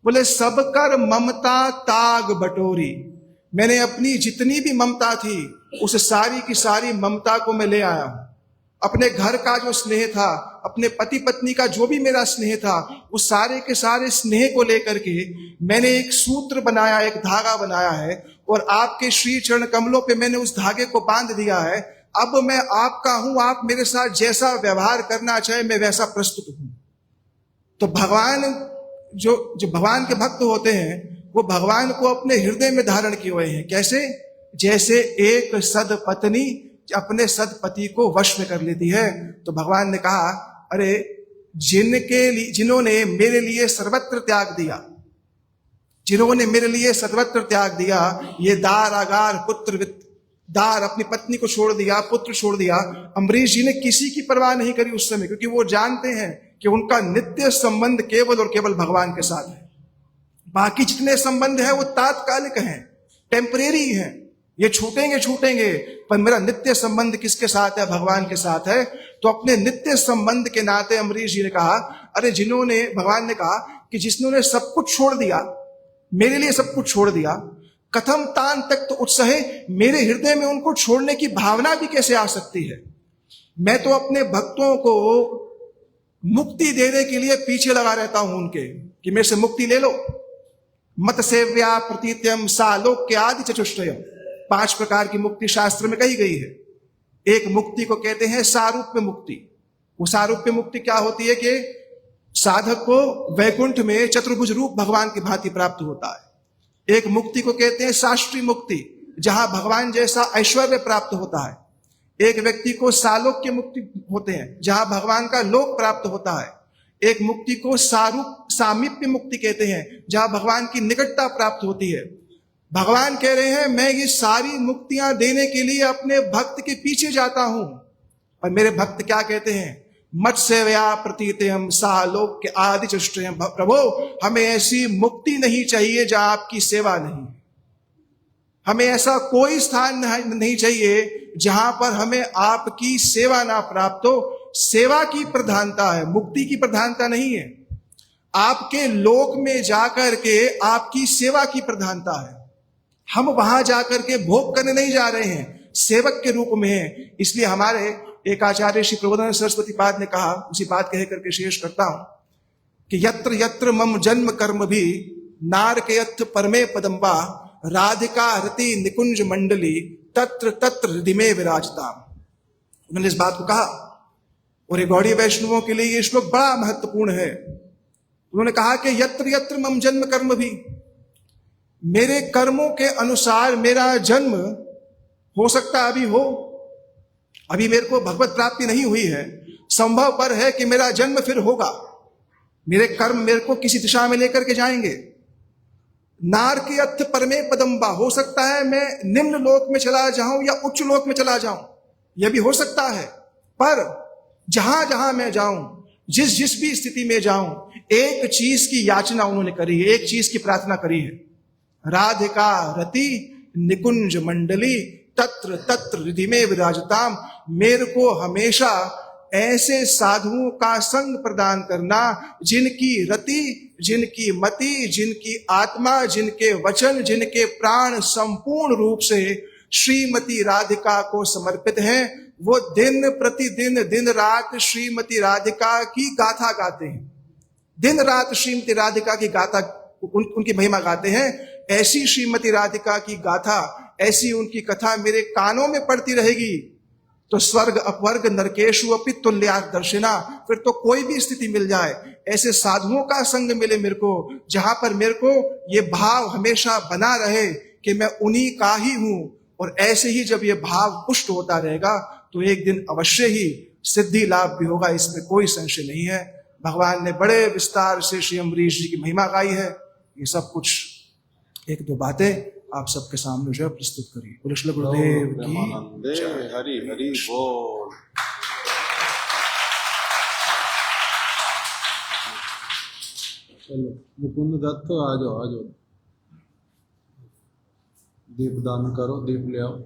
बोले सब कर ममता ताग बटोरी। मैंने अपनी जितनी भी ममता थी उस सारी की सारी ममता को मैं ले आया हूं। अपने घर का जो स्नेह था, अपने पति पत्नी का जो भी मेरा स्नेह था, उस सारे के सारे स्नेह को लेकर के मैंने एक सूत्र बनाया, एक धागा बनाया है, और आपके श्री चरण कमलों पे मैंने उस धागे को बांध दिया है। अब मैं आपका हूं, आप मेरे साथ जैसा व्यवहार करना चाहे मैं वैसा प्रस्तुत हूं। तो भगवान जो भगवान के भक्त होते हैं वो भगवान को अपने हृदय में धारण किए हुए हैं। कैसे? जैसे एक सदपत्नी अपने सदपति को वश में कर लेती है। तो भगवान ने कहा अरे जिन्होंने मेरे लिए सर्वत्र त्याग दिया, जिन्होंने मेरे लिए सर्वत्र त्याग दिया, ये दार आगार पुत्र दार अपनी पत्नी को छोड़ दिया, पुत्र छोड़ दिया। अम्बरीश जी ने किसी की परवाह नहीं करी उस समय, क्योंकि वो जानते हैं कि उनका नित्य संबंध केवल और केवल भगवान के साथ है। बाकी जितने संबंध है वो तात्कालिक हैं, टेम्परेरी हैं, ये छूटेंगे, पर मेरा नित्य संबंध किसके साथ है? भगवान के साथ है। तो अपने नित्य संबंध के नाते अम्बरीश जी ने कहा अरे भगवान ने कहा कि जिन्होंने सब कुछ छोड़ दिया, मेरे लिए सब कुछ छोड़ दिया, कथम तान तक तो उत्साहे, मेरे हृदय में उनको छोड़ने की भावना भी कैसे आ सकती है? मैं तो अपने भक्तों को मुक्ति देने के लिए पीछे लगा रहता हूं उनके, कि मेरे से मुक्ति ले लो। मत सेव्या प्रतीत्यम सालोक्य आदि चतुष्टयम, 5 प्रकार की मुक्ति शास्त्र में कही गई है। एक मुक्ति को कहते हैं सारूप्य मुक्ति। वो सारूप्य मुक्ति क्या होती है कि साधक को वैकुंठ में चतुर्भुज रूप भगवान की भांति प्राप्त होता है। एक मुक्ति को कहते हैं शास्त्री मुक्ति, जहां भगवान जैसा ऐश्वर्य प्राप्त होता है। एक व्यक्ति को सालोक्य मुक्ति होते हैं, जहां भगवान का लोक प्राप्त होता है। एक मुक्ति को सामीप्य मुक्ति कहते हैं, जहां भगवान की निकटता प्राप्त होती है। भगवान कह रहे हैं मैं ये सारी मुक्तियां देने के लिए अपने भक्त के पीछे जाता हूं, और मेरे भक्त क्या कहते हैं? मत सेवया प्रतीतयम सालोक्य आदि चतुष्टयम। प्रभु हमें ऐसी मुक्ति नहीं चाहिए जहां आपकी सेवा नहीं, हमें ऐसा कोई स्थान नहीं चाहिए जहां पर हमें आपकी सेवा ना प्राप्त हो। सेवा की प्रधानता है, मुक्ति की प्रधानता नहीं है। आपके लोक में जाकर के आपकी सेवा की प्रधानता है। हम वहां जाकर के भोग करने नहीं जा रहे हैं, सेवक के रूप में हैं। इसलिए हमारे एक आचार्य श्री प्रबोधानंद सरस्वती पाद ने कहा, उसी बात कह करके शेष करता हूं, कि यत्र यत्र मम जन्म कर्म भी नारकयत् परमे पदम्बा राधिका रति निकुंज मंडली तत्र तत्र हृदय में विराजता। उन्होंने इस बात को कहा, और ये गौड़ी वैष्णवों के लिए ये श्लोक बड़ा महत्वपूर्ण है। उन्होंने कहा कि यत्र यत्र मम जन्म कर्म भी, मेरे कर्मों के अनुसार मेरा जन्म हो सकता अभी हो, अभी मेरे को भगवत प्राप्ति नहीं हुई है, संभव पर है कि मेरा जन्म फिर होगा। मेरे कर्म मेरे को किसी दिशा में लेकर के जाएंगे। नारकयत् परमे पदम्बा, हो सकता है मैं निम्न लोक में चला जाऊं या उच्च लोक में चला जाऊं, यह भी हो सकता है। पर जहां जहां मैं जाऊं, जिस जिस भी स्थिति में जाऊं, एक चीज की याचना उन्होंने करी है, एक चीज की प्रार्थना करी है, राधिका रति निकुंज मंडली तत्र तत्र हृदय में विराजताम। मेरे को हमेशा ऐसे साधुओं का संग प्रदान करना जिनकी रति, जिनकी मति, जिनकी आत्मा, जिनके वचन, जिनके प्राण संपूर्ण रूप से श्रीमती राधिका को समर्पित हैं। वो दिन प्रतिदिन दिन रात श्रीमती राधिका की गाथा गाते हैं, दिन रात श्रीमती राधिका की गाथा, उनकी महिमा गाते हैं। ऐसी श्रीमती राधिका की गाथा, ऐसी उनकी कथा मेरे कानों में पड़ती रहेगी तो स्वर्ग अपवर्ग नरकेशु अपि तुल्यात् दर्शिना, फिर तो कोई भी स्थिति मिल जाए, ऐसे साधुओं का संग मिले मेरे को, जहां पर मेरे को ये भाव हमेशा बना रहे कि मैं उन्हीं का ही हूं। और ऐसे ही जब ये भाव पुष्ट होता रहेगा तो एक दिन अवश्य ही सिद्धि लाभ भी होगा, इसमें कोई संशय नहीं है। भगवान ने बड़े विस्तार से श्री अम्बरीश जी की महिमा गाई है। ये सब कुछ एक दो बातें आप सबके सामने जो है प्रस्तुत करी। बोलो श्री गुरुदेव की जय। हरि हरि बोल। चलो मुकुंद दत्त तो आ जाओ, आ जाओ, दीप दान करो, दीप ले आओ।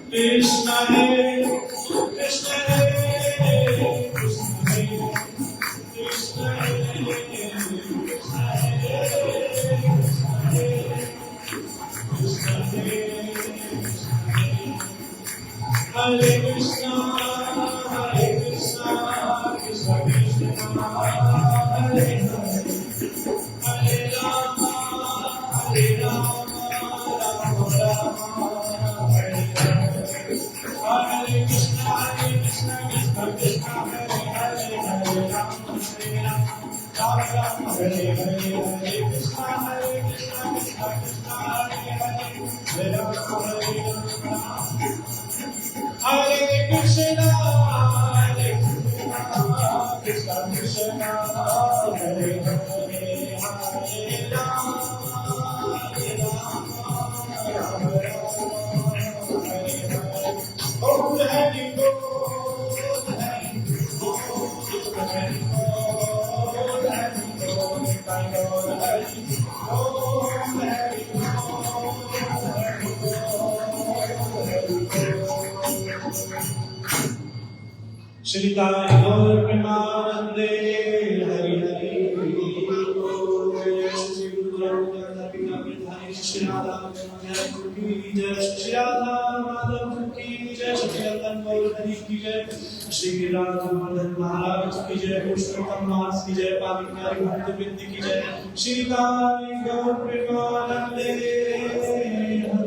Krishna Hare Krishna Hare Krishna Hare Krishna Hare Krishna Hare Krishna Krishna Krishna Hare Hare Hare Rama Hare Rama Rama Rama Hare Hare Hare Krishna Krishna Krishna Hare Hare Hare Rama Rama Rama Hare Hare Hare Krishna Krishna Krishna Hare Hare Hare Rama Hare Krishna Krishna Krishna Hare Hare Hare Rama Rama Rama Hare Hare Om Hari Bol Hari Bol Hari Bol Hari Bol Hari Om Hari Shri Gaur Premanande Hari Hari Bol Shri Guru Shri Radha Ki Jai Shri Radha Madhav Ki Jai Shri Ratan Gaur Ki Jai Shri Radha Madhav Maharaj Ki Jai Purushottam Mas Ki Jai Pavikari Bhakti Ki Jai Shri Gaur Premanande Hari